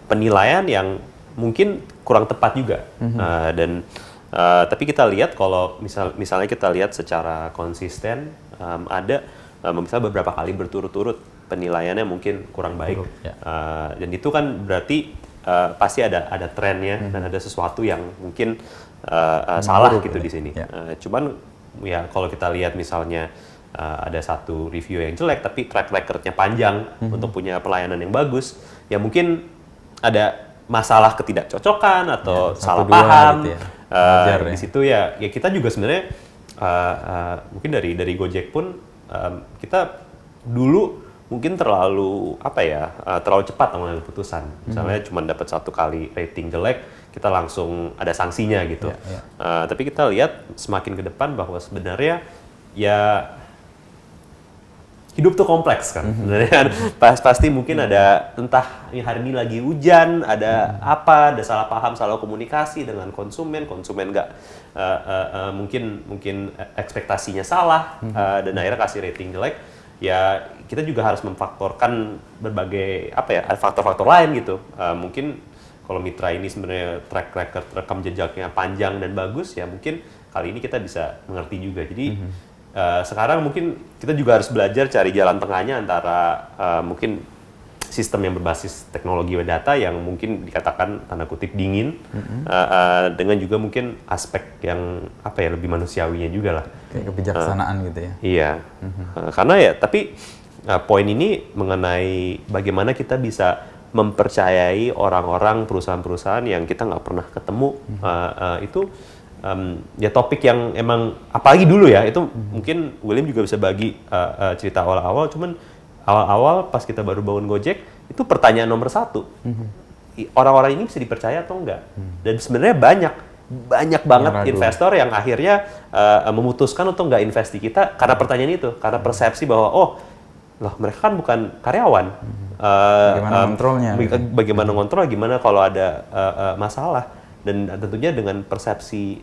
penilaian yang mungkin kurang tepat juga. Tapi kita lihat kalau misalnya kita lihat secara konsisten ada misalnya beberapa kali berturut-turut penilaiannya mungkin kurang baik. Dan itu kan berarti pasti ada trennya dan ada sesuatu yang mungkin salah gitu di sini. Cuman ya kalau kita lihat misalnya ada satu review yang jelek tapi track record-nya panjang untuk punya pelayanan yang bagus, ya mungkin ada masalah ketidakcocokan atau salah paham gitu ya. Di situ ya kita juga sebenarnya mungkin dari Gojek pun kita dulu mungkin terlalu terlalu cepat mengambil keputusan. Misalnya cuma dapat 1 kali rating jelek, kita langsung ada sanksinya gitu. Tapi kita lihat semakin ke depan bahwa sebenarnya ya hidup tuh kompleks kan. Sebenarnya pasti mungkin ada entah hari ini lagi hujan, ada ada salah paham, salah komunikasi dengan konsumen nggak mungkin ekspektasinya salah dan akhirnya kasih rating jelek. Ya kita juga harus memfaktorkan berbagai faktor-faktor lain gitu. Mungkin kalau mitra ini sebenarnya track record rekam jejaknya panjang dan bagus, ya mungkin kali ini kita bisa mengerti juga. Jadi sekarang mungkin kita juga harus belajar cari jalan tengahnya antara mungkin sistem yang berbasis teknologi data yang mungkin dikatakan tanda kutip dingin dengan juga mungkin aspek yang lebih manusiawinya juga lah. Kayak kebijaksanaan gitu ya. Iya. Karena ya tapi poin ini mengenai bagaimana kita bisa mempercayai orang-orang, perusahaan-perusahaan yang kita nggak pernah ketemu itu ya topik yang emang apalagi dulu ya itu mungkin William juga bisa bagi cerita awal-awal, cuman awal-awal pas kita baru bangun Gojek itu pertanyaan nomor 1 orang-orang ini bisa dipercaya atau enggak, dan sebenarnya banyak banget investor yang akhirnya memutuskan untuk nggak invest di kita karena pertanyaan itu, karena persepsi bahwa mereka kan bukan karyawan, bagaimana kontrolnya, bagaimana ngontrol, gimana kalau ada masalah. Dan tentunya dengan persepsi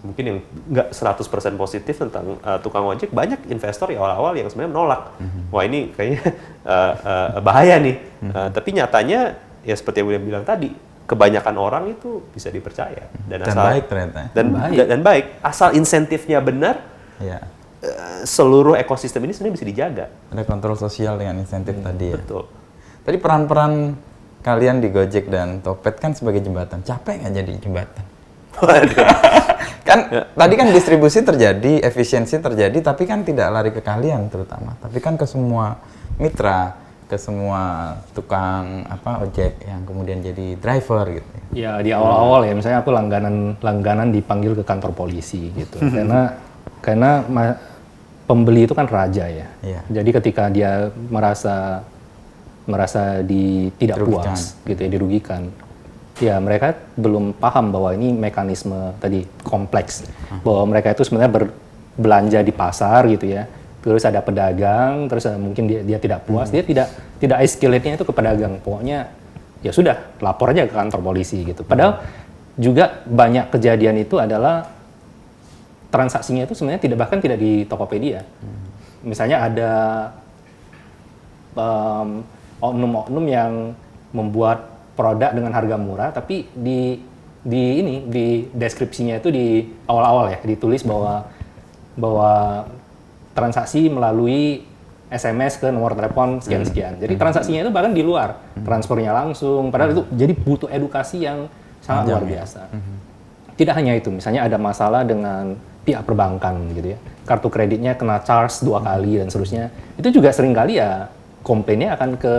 mungkin yang nggak 100% positif tentang tukang ojek, banyak investor ya awal-awal yang sebenarnya menolak. Wah ini kayaknya bahaya nih. Tapi nyatanya ya seperti yang William bilang tadi, kebanyakan orang itu bisa dipercaya. Dan baik ternyata. Dan baik. Asal insentifnya benar, seluruh ekosistem ini sebenarnya bisa dijaga. Ada kontrol sosial dengan insentif tadi ya. Betul. Tadi peran-peran kalian di Gojek dan Topet kan sebagai jembatan. Capek nggak jadi jembatan? Kan tadi kan distribusi terjadi, efisiensi terjadi, tapi kan tidak lari ke kalian terutama, tapi kan ke semua mitra, ke semua tukang ojek yang kemudian jadi driver gitu. Ya di awal-awal ya, misalnya aku langganan dipanggil ke kantor polisi gitu, karena Karena pembeli itu kan raja ya. Iya. Jadi ketika dia merasa tidak Dirugikan. puas gitu ya, dirugikan. Ya mereka belum paham bahwa ini mekanisme tadi kompleks. Bahwa mereka itu sebenarnya berbelanja di pasar gitu ya. Terus ada pedagang, terus mungkin dia tidak puas, dia tidak escalate-nya itu ke pedagang. Pokoknya ya sudah, lapor aja ke kantor polisi gitu. Padahal juga banyak kejadian itu adalah transaksinya itu sebenarnya bahkan tidak di Tokopedia. Misalnya ada oknum-oknum yang membuat produk dengan harga murah, tapi di deskripsinya itu di awal-awal ya ditulis bahwa transaksi melalui SMS ke nomor telepon sekian-sekian. Jadi transaksinya itu bahkan di luar, transfernya langsung. Padahal itu jadi butuh edukasi yang sangat luar biasa. Tidak hanya itu, misalnya ada masalah dengan pihak perbankan gitu ya, kartu kreditnya kena charge 2 kali dan seterusnya. Itu juga seringkali ya komplainnya akan ke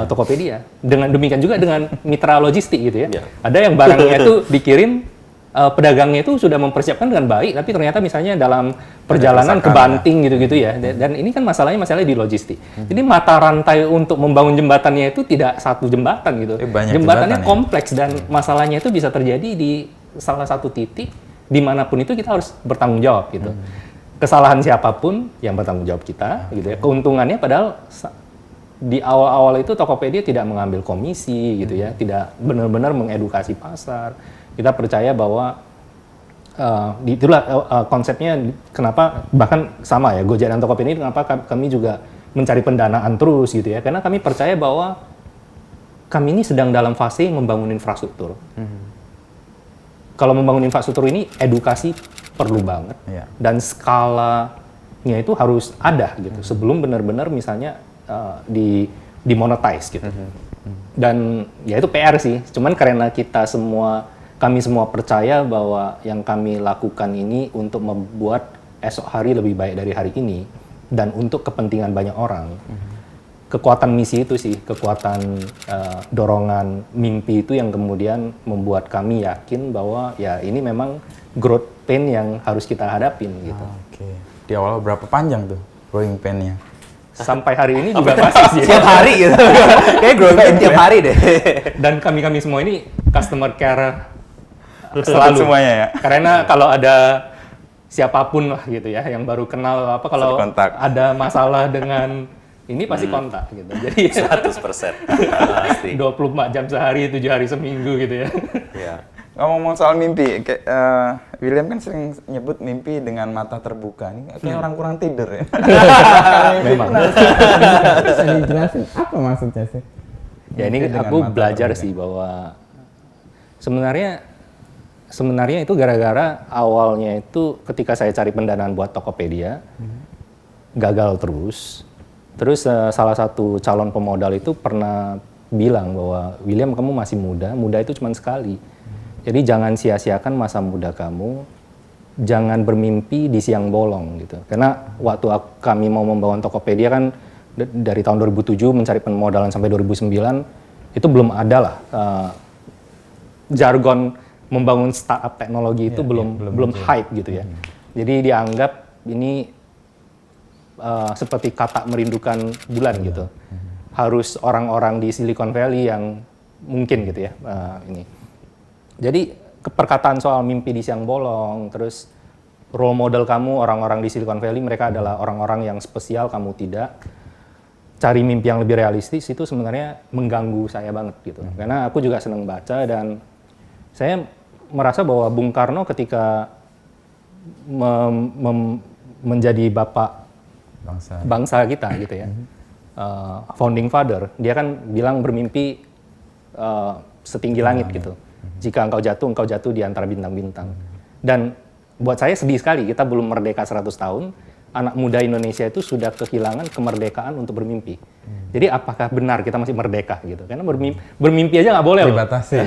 Tokopedia. Dengan demikian juga dengan mitra logistik gitu ya. Ada yang barangnya itu dikirim, pedagangnya itu sudah mempersiapkan dengan baik, tapi ternyata misalnya dalam perjalanan kebanting gitu-gitu ya. Dan ini kan masalahnya di logistik. Jadi mata rantai untuk membangun jembatannya itu tidak satu jembatan gitu. Jembatannya kompleks dan masalahnya itu bisa terjadi di salah satu titik dimanapun itu kita harus bertanggung jawab gitu. Kesalahan siapapun yang bertanggung jawab kita gitu ya. Keuntungannya padahal di awal-awal itu Tokopedia tidak mengambil komisi gitu ya, tidak benar-benar mengedukasi pasar. Kita percaya bahwa itulah konsepnya kenapa bahkan sama ya Gojek dan Tokopedia kenapa kami juga mencari pendanaan terus gitu ya, karena kami percaya bahwa kami ini sedang dalam fase membangun infrastruktur. Kalau membangun infrastruktur ini edukasi perlu banget dan skalanya itu harus ada gitu sebelum benar-benar misalnya di monetize gitu. Dan ya itu PR sih. Cuman karena kami semua percaya bahwa yang kami lakukan ini untuk membuat esok hari lebih baik dari hari ini dan untuk kepentingan banyak orang. Kekuatan misi itu sih, kekuatan dorongan mimpi itu yang kemudian membuat kami yakin bahwa ya ini memang growth pain yang harus kita hadapin gitu. Oke. Di awal berapa panjang tuh growing pain-nya? Sampai hari ini juga masih sih. Tiap hari gitu. Kayak growing pain tiap hari deh. Dan kami semua ini customer care selalu semuanya ya. Karena kalau ada siapapun lah gitu ya yang baru kenal kalau ada masalah dengan ini pasti kontak gitu. Jadi 100% pasti. 24 jam sehari, 7 hari seminggu gitu ya. Ya. Ngomong soal mimpi, William kan sering nyebut mimpi dengan mata terbuka. Ini kayak orang kurang tidur ya. Memang. Bisa dijelasin apa maksudnya sih? Ya ini Mimpi dengan aku mata belajar terbuka. sih bahwa sebenarnya itu gara-gara awalnya itu ketika saya cari pendanaan buat Tokopedia gagal terus salah satu calon pemodal itu pernah bilang bahwa William kamu masih muda itu cuma sekali. Jadi jangan sia-siakan masa muda kamu, jangan bermimpi di siang bolong gitu. Karena waktu kami mau membangun Tokopedia kan dari tahun 2007 mencari pemodalan sampai 2009 itu belum ada lah jargon membangun startup teknologi itu belum hype gitu ya. Jadi dianggap ini seperti kata merindukan bulan gitu. Harus orang-orang di Silicon Valley yang mungkin gitu ya ini. Jadi perkataan soal mimpi di siang bolong, terus role model kamu orang-orang di Silicon Valley mereka adalah orang-orang yang spesial, kamu tidak. Cari mimpi yang lebih realistis itu sebenarnya mengganggu saya banget gitu. Karena aku juga senang baca dan saya merasa bahwa Bung Karno ketika menjadi bapak bangsa kita gitu ya, founding father, dia kan bilang bermimpi setinggi langit gitu. Jika engkau jatuh di antara bintang-bintang. Dan buat saya sedih sekali, kita belum merdeka 100 tahun, anak muda Indonesia itu sudah kehilangan kemerdekaan untuk bermimpi. Jadi apakah benar kita masih merdeka gitu? Karena bermimpi aja nggak boleh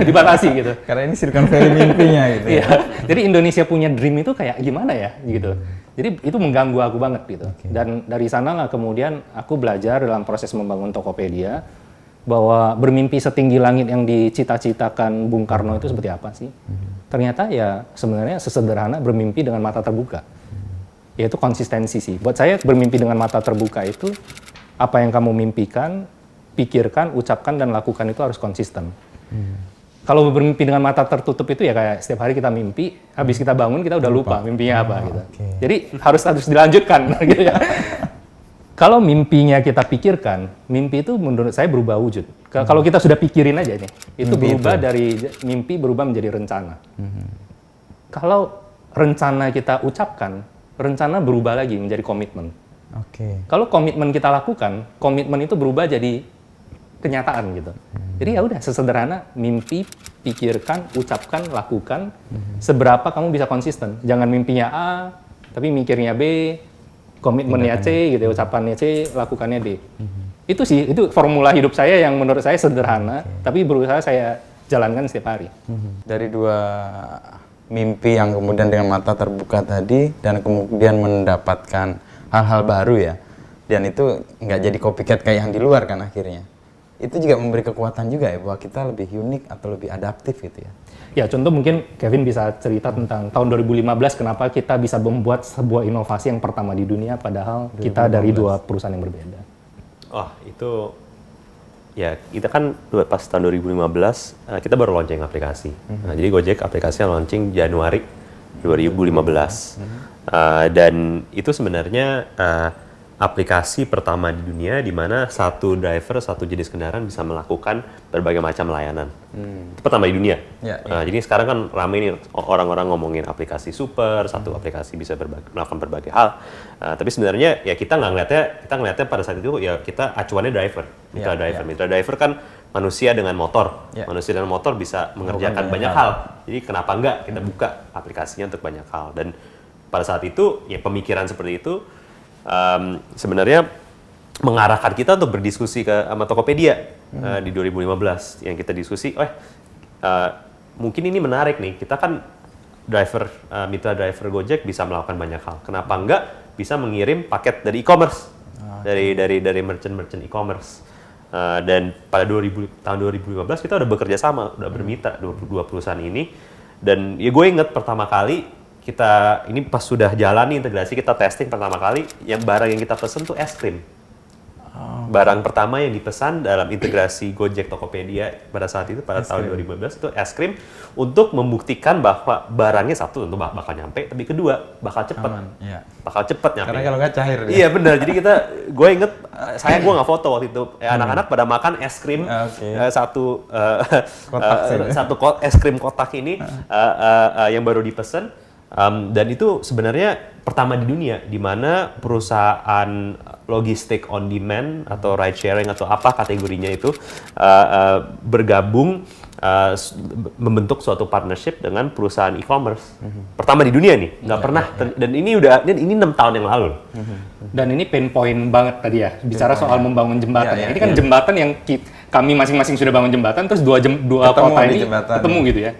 dibatasi gitu. Karena ini Silicon Valley mimpinya gitu. Iya. Jadi Indonesia punya dream itu kayak gimana ya gitu. Jadi itu mengganggu aku banget gitu. Dan dari sanalah kemudian aku belajar dalam proses membangun Tokopedia bahwa bermimpi setinggi langit yang dicita-citakan Bung Karno itu seperti apa sih? Ternyata ya sebenarnya sesederhana bermimpi dengan mata terbuka. yaitu konsistensi sih. Buat saya bermimpi dengan mata terbuka itu apa yang kamu mimpikan, pikirkan, ucapkan dan lakukan itu harus konsisten. Kalau bermimpi dengan mata tertutup itu ya kayak setiap hari kita mimpi, habis kita bangun kita udah lupa mimpinya apa gitu. Jadi harus dilanjutkan gitu ya. Kalau mimpinya kita pikirkan, mimpi itu menurut saya berubah wujud. Kalau kita sudah pikirin aja nih, itu berubah dari mimpi berubah menjadi rencana. Kalau rencana kita ucapkan, rencana berubah lagi menjadi komitmen. Kalau komitmen kita lakukan, komitmen itu berubah jadi kenyataan gitu. Jadi ya udah sesederhana mimpi, pikirkan, ucapkan, lakukan. Seberapa kamu bisa konsisten. Jangan mimpinya A, tapi mikirnya B, komitmennya C, gitu, ucapannya C, lakukannya D. Itu sih, itu formula hidup saya yang menurut saya sederhana, tapi berusaha saya jalankan setiap hari. Dari dua mimpi yang kemudian dengan mata terbuka tadi dan kemudian mendapatkan hal-hal baru ya, dan itu nggak jadi copycat kayak yang di luar kan akhirnya. Itu juga memberi kekuatan juga ya bahwa kita lebih unik atau lebih adaptif gitu ya. Ya contoh mungkin Kevin bisa cerita tentang tahun 2015 kenapa kita bisa membuat sebuah inovasi yang pertama di dunia padahal kita dari dua perusahaan yang berbeda. Oh itu ya kita kan pas tahun 2015 kita baru launching aplikasi. Nah, jadi Gojek aplikasinya launching Januari 2015 dan itu sebenarnya aplikasi pertama di dunia di mana satu driver, satu jenis kendaraan bisa melakukan berbagai macam layanan. Itu pertama di dunia. Jadi sekarang kan ramai nih orang-orang ngomongin aplikasi super, satu aplikasi bisa melakukan berbagai hal. Tapi sebenarnya ya kita ngeliatnya pada saat itu ya kita acuannya driver, mitra driver. Mitra driver kan manusia dengan motor. Manusia dengan motor bisa mengerjakan banyak hal. Jadi kenapa enggak kita buka aplikasinya untuk banyak hal. Dan pada saat itu ya pemikiran seperti itu sebenarnya mengarahkan kita untuk berdiskusi sama Tokopedia di 2015 yang kita diskusi, mungkin ini menarik nih, kita kan mitra driver Gojek bisa melakukan banyak hal, kenapa enggak bisa mengirim paket dari e-commerce, dari merchant e-commerce. Dan pada tahun 2015 kita udah bekerja sama, udah bermitra dua perusahaan ini, dan ya gue inget pertama kali kita ini pas sudah jalan nih integrasi, kita testing pertama kali, yang barang yang kita pesen tuh es krim. Barang pertama yang dipesan dalam integrasi Gojek Tokopedia pada saat itu, pada tahun 2015 itu es krim, untuk membuktikan bahwa barangnya satu tentu bakal nyampe, tapi kedua bakal cepet. Bakal cepet nyampe. Karena kalau nggak cair dia. Iya benar, jadi gue inget, gue nggak foto waktu itu, anak-anak pada makan es krim, satu es krim kotak ini yang baru dipesan. Dan itu sebenarnya pertama di dunia, di mana perusahaan logistik on demand atau ride sharing atau apa kategorinya itu bergabung membentuk suatu partnership dengan perusahaan e-commerce. Pertama di dunia nih, nggak pernah. Dan ini 6 tahun yang lalu. Dan ini pain point banget tadi ya, bicara soal membangun jembatan. Ini kan jembatan yang kami masing-masing sudah bangun jembatan, terus dua kota ini ketemu gitu ya.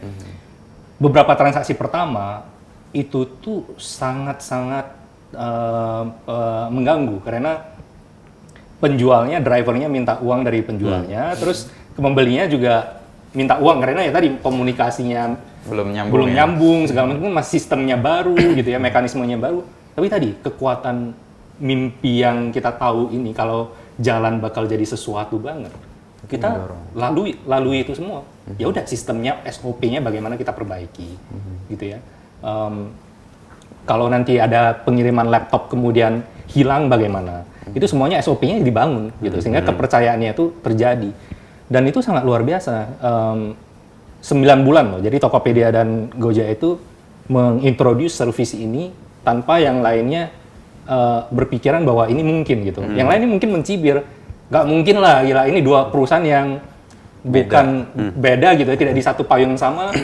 Beberapa transaksi pertama itu tuh sangat-sangat mengganggu karena penjualnya, drivernya minta uang dari penjualnya, terus pembelinya juga minta uang karena ya tadi komunikasinya belum nyambung segala macam, masih sistemnya baru gitu ya, mekanismenya baru. Tapi tadi kekuatan mimpi yang kita tahu ini kalau jalan bakal jadi sesuatu banget, kita lalui itu semua. Ya udah sistemnya, SOP-nya bagaimana kita perbaiki gitu ya. Kalau nanti ada pengiriman laptop kemudian hilang bagaimana? Itu semuanya SOP-nya dibangun gitu sehingga kepercayaannya itu terjadi. Dan itu sangat luar biasa. 9 bulan loh. Jadi Tokopedia dan Gojek itu mengintroduce service ini tanpa yang lainnya berpikiran bahwa ini mungkin gitu. Yang lainnya mungkin mencibir. Nggak mungkin lah, gila ini dua perusahaan yang bukan beda gitu ya, tidak di satu payung sama.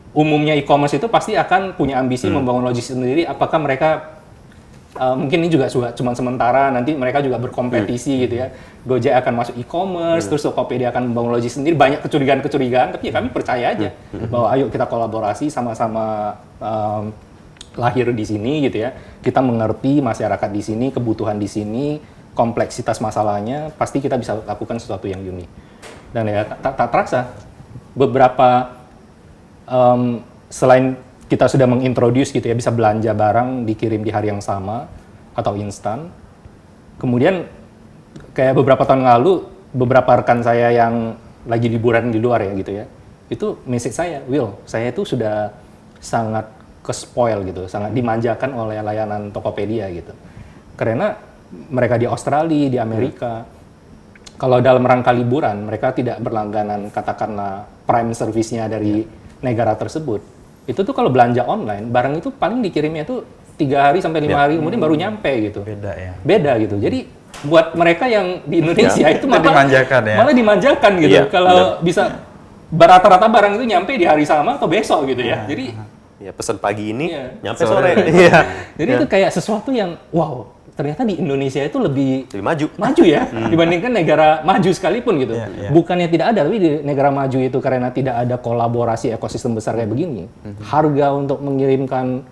Umumnya e-commerce itu pasti akan punya ambisi membangun logistik sendiri. Apakah mereka mungkin ini juga cuma sementara, nanti mereka juga berkompetisi gitu ya. Gojek akan masuk e-commerce, terus Tokopedia akan membangun logistik sendiri. Banyak kecurigaan-kecurigaan, tapi ya kami percaya aja bahwa ayo kita kolaborasi sama-sama lahir di sini gitu ya. Kita mengerti masyarakat di sini, kebutuhan di sini, kompleksitas masalahnya, pasti kita bisa lakukan sesuatu yang unik. Dan ya tak terasa beberapa selain kita sudah mengintroduce gitu ya, bisa belanja barang dikirim di hari yang sama atau instan. Kemudian kayak beberapa tahun lalu, beberapa rekan saya yang lagi liburan di luar ya gitu ya, itu message saya, Will, saya itu sudah sangat ke-spoil gitu, sangat dimanjakan oleh layanan Tokopedia gitu. Karena mereka di Australia, di Amerika, kalau dalam rangka liburan, mereka tidak berlangganan katakanlah prime service-nya dari negara tersebut. Itu tuh kalau belanja online, barang itu paling dikirimnya tuh 3 hari sampai 5 hari kemudian baru nyampe gitu. Beda ya. Beda gitu. Jadi buat mereka yang di Indonesia itu malah dimanjakan ya. malah dimanjakan gitu. Iya, Kalau bisa rata-rata barang itu nyampe di hari sama atau besok gitu ya. Jadi Ya pesan pagi ini Iya. nyampe sore. Iya. jadi itu kayak sesuatu yang wow, ternyata di Indonesia itu lebih Lebih maju. maju ya dibandingkan negara maju sekalipun gitu. Iya, iya. Bukannya tidak ada, tapi di negara maju itu karena tidak ada kolaborasi ekosistem besar kayak begini, harga untuk mengirimkan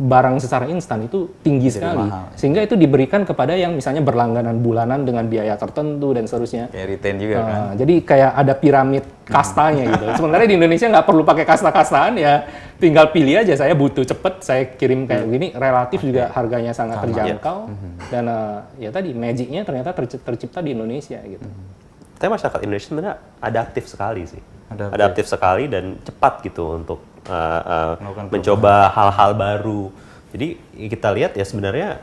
barang secara instan itu tinggi sekali, mahal. sehingga itu diberikan kepada yang misalnya berlangganan bulanan dengan biaya tertentu dan seterusnya. Kayak retain juga kan. Jadi kayak ada piramid kastanya gitu. Sementara di Indonesia nggak perlu pakai kasta-kastaan ya, tinggal pilih aja. Saya butuh cepet, saya kirim kayak gini. Relatif juga harganya sangat terjangkau. Dan ya tadi magicnya ternyata tercipta di Indonesia gitu. Tapi masyarakat Indonesia sebenarnya adaptif sekali sih. Adaptif. Adaptif sekali dan cepat gitu untuk Melakukan mencoba hal-hal baru. Jadi kita lihat ya sebenarnya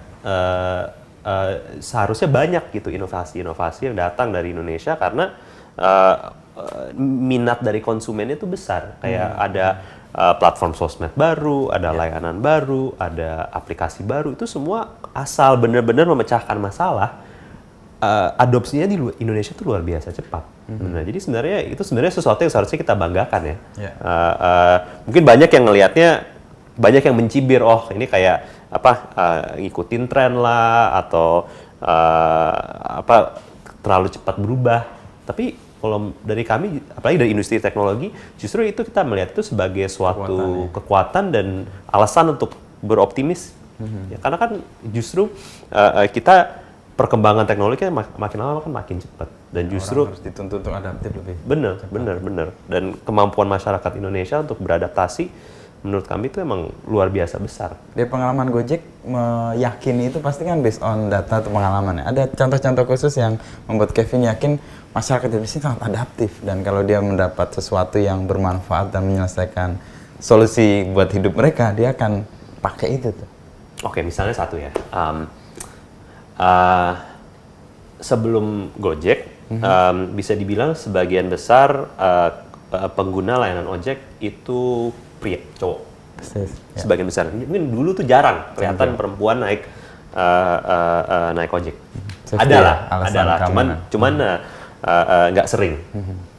seharusnya banyak gitu inovasi-inovasi yang datang dari Indonesia karena minat dari konsumennya itu besar. Kayak ada platform sosmed baru, ada layanan baru, ada aplikasi baru. Itu semua asal benar-benar memecahkan masalah. Adopsinya di Indonesia itu luar biasa cepat. Nah, jadi sebenarnya itu sesuatu yang seharusnya kita banggakan ya. Yeah. Mungkin banyak yang ngelihatnya, banyak yang mencibir, oh ini kayak apa ngikutin tren lah atau terlalu cepat berubah. Tapi kalau dari kami, apalagi dari industri teknologi, justru itu kita melihat itu sebagai suatu kekuatan dan alasan untuk beroptimis. Ya, karena kan justru kita perkembangan teknologi kan makin lama kan makin cepat dan justru Orang harus dituntut untuk adaptif lebih. benar dan kemampuan masyarakat Indonesia untuk beradaptasi menurut kami itu emang luar biasa besar. Dari pengalaman Gojek meyakini itu pasti kan based on data atau pengalaman ya. Ada contoh-contoh khusus yang membuat Kevin yakin masyarakat Indonesia sangat adaptif dan kalau dia mendapat sesuatu yang bermanfaat dan menyelesaikan solusi buat hidup mereka, dia akan pakai itu tuh. Oke, misalnya satu ya. Sebelum Gojek, bisa dibilang sebagian besar pengguna layanan ojek itu pria, cowok. Ya. Sebagian besar. Mungkin dulu tuh jarang kelihatan perempuan naik ojek. Safety Ada ya, lah, alasan keamanan. cuman nggak sering.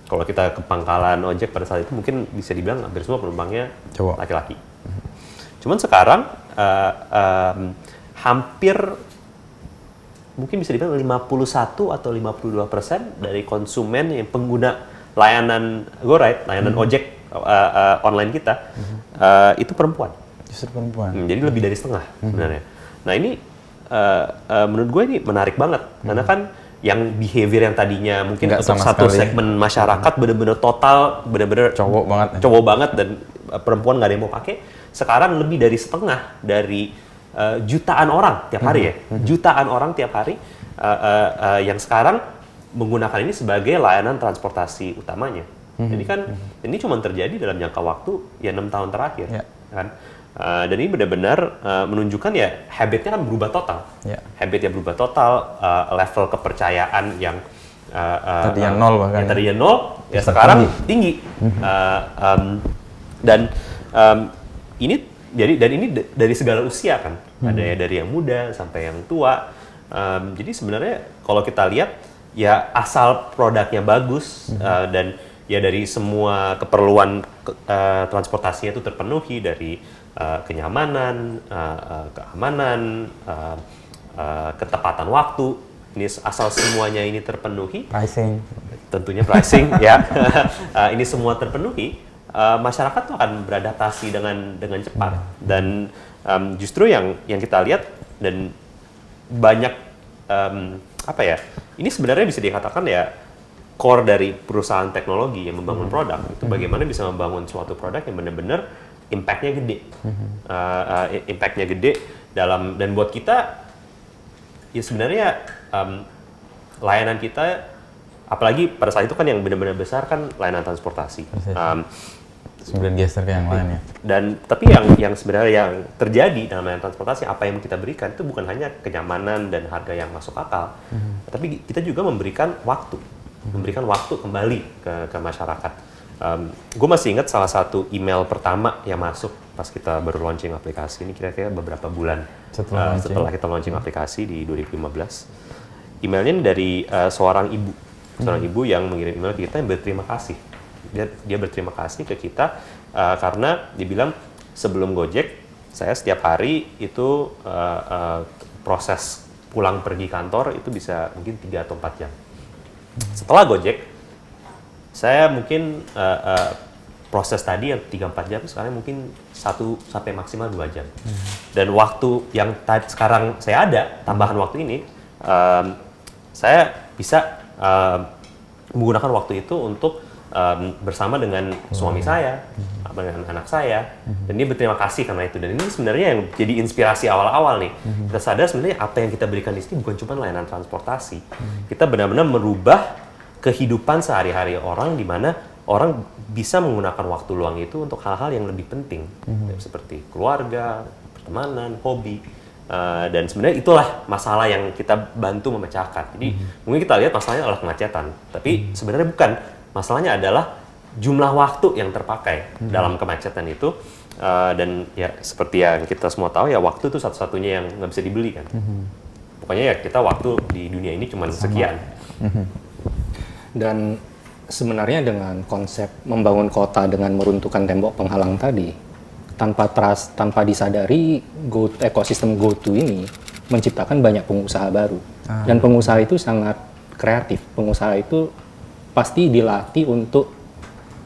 Kalau kita ke pangkalan ojek pada saat itu mungkin bisa dibilang hampir semua penumpangnya Cowok. laki-laki. Cuman sekarang hampir mungkin bisa dibilang 51 atau 52% dari konsumen yang pengguna layanan GoRide, layanan ojek online kita, itu perempuan. Justru perempuan. Jadi lebih dari setengah sebenarnya. Nah ini menurut gue ini menarik banget, karena kan yang behavior yang tadinya mungkin Nggak untuk sama satu sekali. segmen masyarakat benar-benar total, benar-benar Cowok banget. cowok banget dan perempuan nggak ada yang mau pakai, sekarang lebih dari setengah dari jutaan orang tiap hari ya, jutaan orang tiap hari yang sekarang menggunakan ini sebagai layanan transportasi utamanya. Jadi kan ini cuma terjadi dalam jangka waktu ya 6 tahun terakhir, Ya. kan? Dan ini benar-benar menunjukkan ya habitnya kan berubah total, Ya. habitnya berubah total, level kepercayaan yang Tadinya nol bahkan yang ya. tadinya nol ya sekarang tinggi. Dan ini dari segala usia kan, ada ya dari yang muda sampai yang tua. Jadi sebenarnya kalau kita lihat ya asal produknya bagus dan ya dari semua keperluan transportasinya itu terpenuhi, dari kenyamanan, keamanan, ketepatan waktu. Ini asal semuanya ini terpenuhi, Pricing. tentunya pricing ya. Ini semua terpenuhi, masyarakat tuh akan beradaptasi dengan cepat. Dan justru yang kita lihat dan banyak apa ya, ini sebenarnya bisa dikatakan ya core dari perusahaan teknologi yang membangun produk itu bagaimana bisa membangun suatu produk yang benar-benar impact-nya gede. Impact-nya gede dan buat kita ya sebenarnya layanan kita, apalagi pada saat itu kan yang benar-benar besar kan layanan transportasi. Kemudian geser ke yang lain ya. Tapi yang sebenarnya yang terjadi dalam layanan transportasi, apa yang kita berikan itu bukan hanya kenyamanan dan harga yang masuk akal, tapi kita juga memberikan waktu kembali ke masyarakat. Gue masih ingat salah satu email pertama yang masuk pas kita baru launching aplikasi ini, kira-kira beberapa bulan setelah kita launching aplikasi di 2015. Emailnya dari seorang ibu yang mengirim email ke kita yang berterima kasih. Dia berterima kasih ke kita karena dia bilang, sebelum Gojek saya setiap hari itu proses pulang pergi kantor itu bisa mungkin 3 atau 4 jam. Setelah Gojek saya mungkin proses tadi yang 3-4 jam sekarang mungkin 1 sampai maksimal 2 jam. Dan waktu yang sekarang saya ada, tambahan waktu ini, saya bisa menggunakan waktu itu untuk bersama dengan suami saya, dengan anak saya, dan dia berterima kasih karena itu. Dan ini sebenarnya yang jadi inspirasi awal-awal nih. Kita sadar sebenarnya apa yang kita berikan di sini bukan cuma layanan transportasi. Kita benar-benar merubah kehidupan sehari-hari orang, di mana orang bisa menggunakan waktu luang itu untuk hal-hal yang lebih penting, seperti keluarga, pertemanan, hobi. Dan sebenarnya itulah masalah yang kita bantu memecahkan. Jadi mungkin kita lihat masalahnya adalah kemacetan, tapi sebenarnya bukan. Masalahnya adalah jumlah waktu yang terpakai dalam kemacetan itu. Dan ya seperti yang kita semua tahu ya, waktu itu satu-satunya yang nggak bisa dibeli kan. Pokoknya ya kita waktu di dunia ini cuma sekian. Dan sebenarnya dengan konsep membangun kota dengan meruntuhkan tembok penghalang tadi, tanpa disadari ekosistem GoTo ini menciptakan banyak pengusaha baru. Dan pengusaha itu sangat kreatif. Pengusaha itu pasti dilatih untuk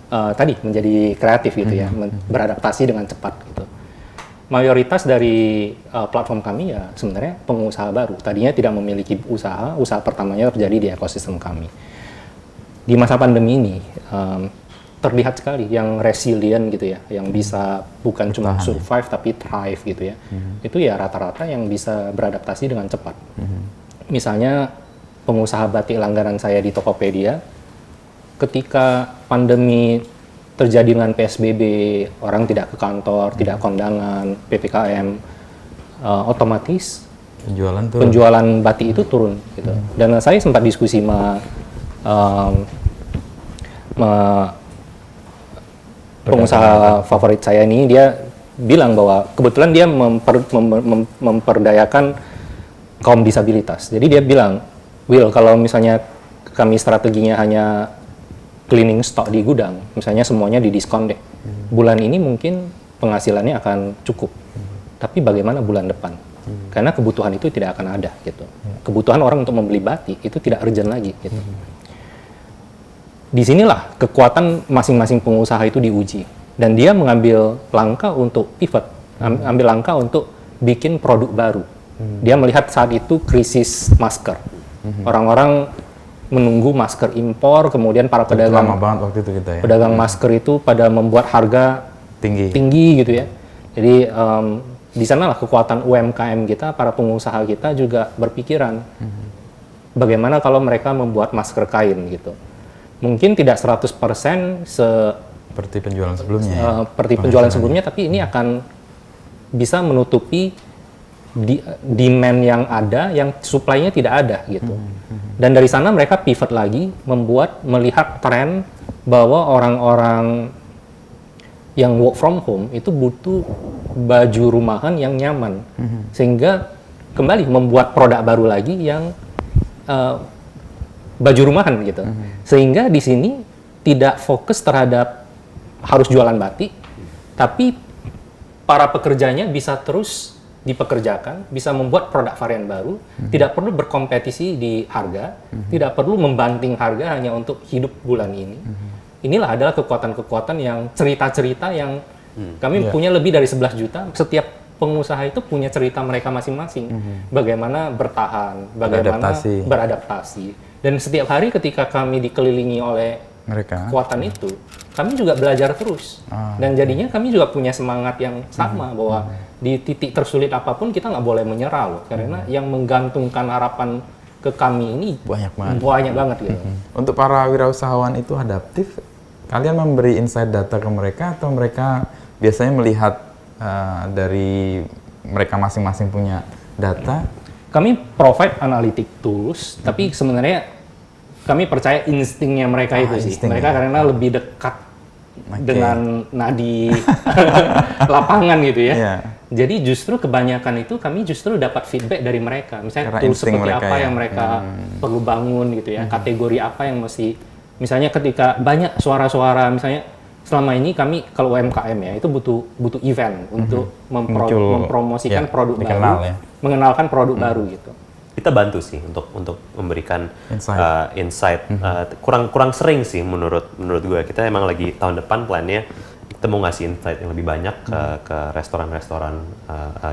tadi menjadi kreatif gitu ya, beradaptasi dengan cepat gitu. Mayoritas dari platform kami ya sebenarnya pengusaha baru. Tadinya tidak memiliki usaha pertamanya terjadi di ekosistem kami. Di masa pandemi ini terlihat sekali yang resilient gitu ya, yang bisa bukan cuma survive tapi thrive gitu ya. Itu ya rata-rata yang bisa beradaptasi dengan cepat. Misalnya pengusaha batik langganan saya di Tokopedia, ketika pandemi terjadi dengan PSBB, orang tidak ke kantor, tidak kondangan, PPKM, otomatis penjualan batik itu turun gitu. Dan saya sempat diskusi sama pengusaha favorit saya ini, dia bilang bahwa kebetulan dia memperdayakan kaum disabilitas. Jadi dia bilang, Will, kalau misalnya kami strateginya hanya cleaning stock di gudang, misalnya semuanya didiskon deh. Bulan ini mungkin penghasilannya akan cukup. Tapi bagaimana bulan depan? Karena kebutuhan itu tidak akan ada gitu. Kebutuhan orang untuk membeli batik itu tidak urgent lagi gitu. Disinilah kekuatan masing-masing pengusaha itu diuji. Dan dia mengambil langkah untuk pivot, ambil langkah untuk bikin produk baru. Dia melihat saat itu krisis masker. Orang-orang menunggu masker impor, kemudian para pedagang lama banget waktu itu kita ya. Pedagang masker itu pada membuat harga tinggi gitu ya. Jadi di sanalah kekuatan UMKM kita, para pengusaha kita juga berpikiran bagaimana kalau mereka membuat masker kain gitu. Mungkin tidak 100% seperti penjualan sebelumnya. Seperti penjualan sebelumnya, tapi ini akan bisa menutupi demand yang ada, yang supply-nya tidak ada gitu. Dan dari sana mereka pivot lagi, melihat tren bahwa orang-orang yang work from home itu butuh baju rumahan yang nyaman. Sehingga kembali membuat produk baru lagi yang baju rumahan gitu. Sehingga di sini tidak fokus terhadap harus jualan batik, tapi para pekerjanya bisa terus dipekerjakan, bisa membuat produk varian baru, tidak perlu berkompetisi di harga, tidak perlu membanting harga hanya untuk hidup bulan ini. Inilah adalah kekuatan-kekuatan yang cerita-cerita yang kami punya lebih dari 11 juta. Setiap pengusaha itu punya cerita mereka masing-masing. Bagaimana bertahan, bagaimana beradaptasi. Dan setiap hari ketika kami dikelilingi oleh mereka. kekuatan itu, kami juga belajar terus. Dan jadinya kami juga punya semangat yang sama bahwa di titik tersulit apapun kita nggak boleh menyerah loh. Karena yang menggantungkan harapan ke kami ini Banyak banget. gitu. Untuk para wirausahawan itu adaptif, kalian memberi insight data ke mereka atau mereka biasanya melihat dari mereka masing-masing punya data? Kami provide analytic tools, tapi sebenarnya kami percaya instingnya mereka itu sih. instingnya. Mereka karena lebih dekat dengan nadi lapangan gitu ya. Iya. Jadi justru kebanyakan itu kami justru dapat feedback dari mereka. Misalnya Karena tools insting seperti mereka apa ya. yang mereka perlu bangun gitu ya. Kategori apa yang mesti, misalnya ketika banyak suara-suara, misalnya selama ini kami kalau UMKM ya itu butuh event untuk Muncul, mempromosikan ya, produk dikenal baru, ya. mengenalkan produk baru gitu. Kita bantu sih untuk memberikan Insight. insight. Kurang sering sih menurut gue. Kita emang lagi tahun depan plannya kita mau ngasih insight yang lebih banyak ke restoran-restoran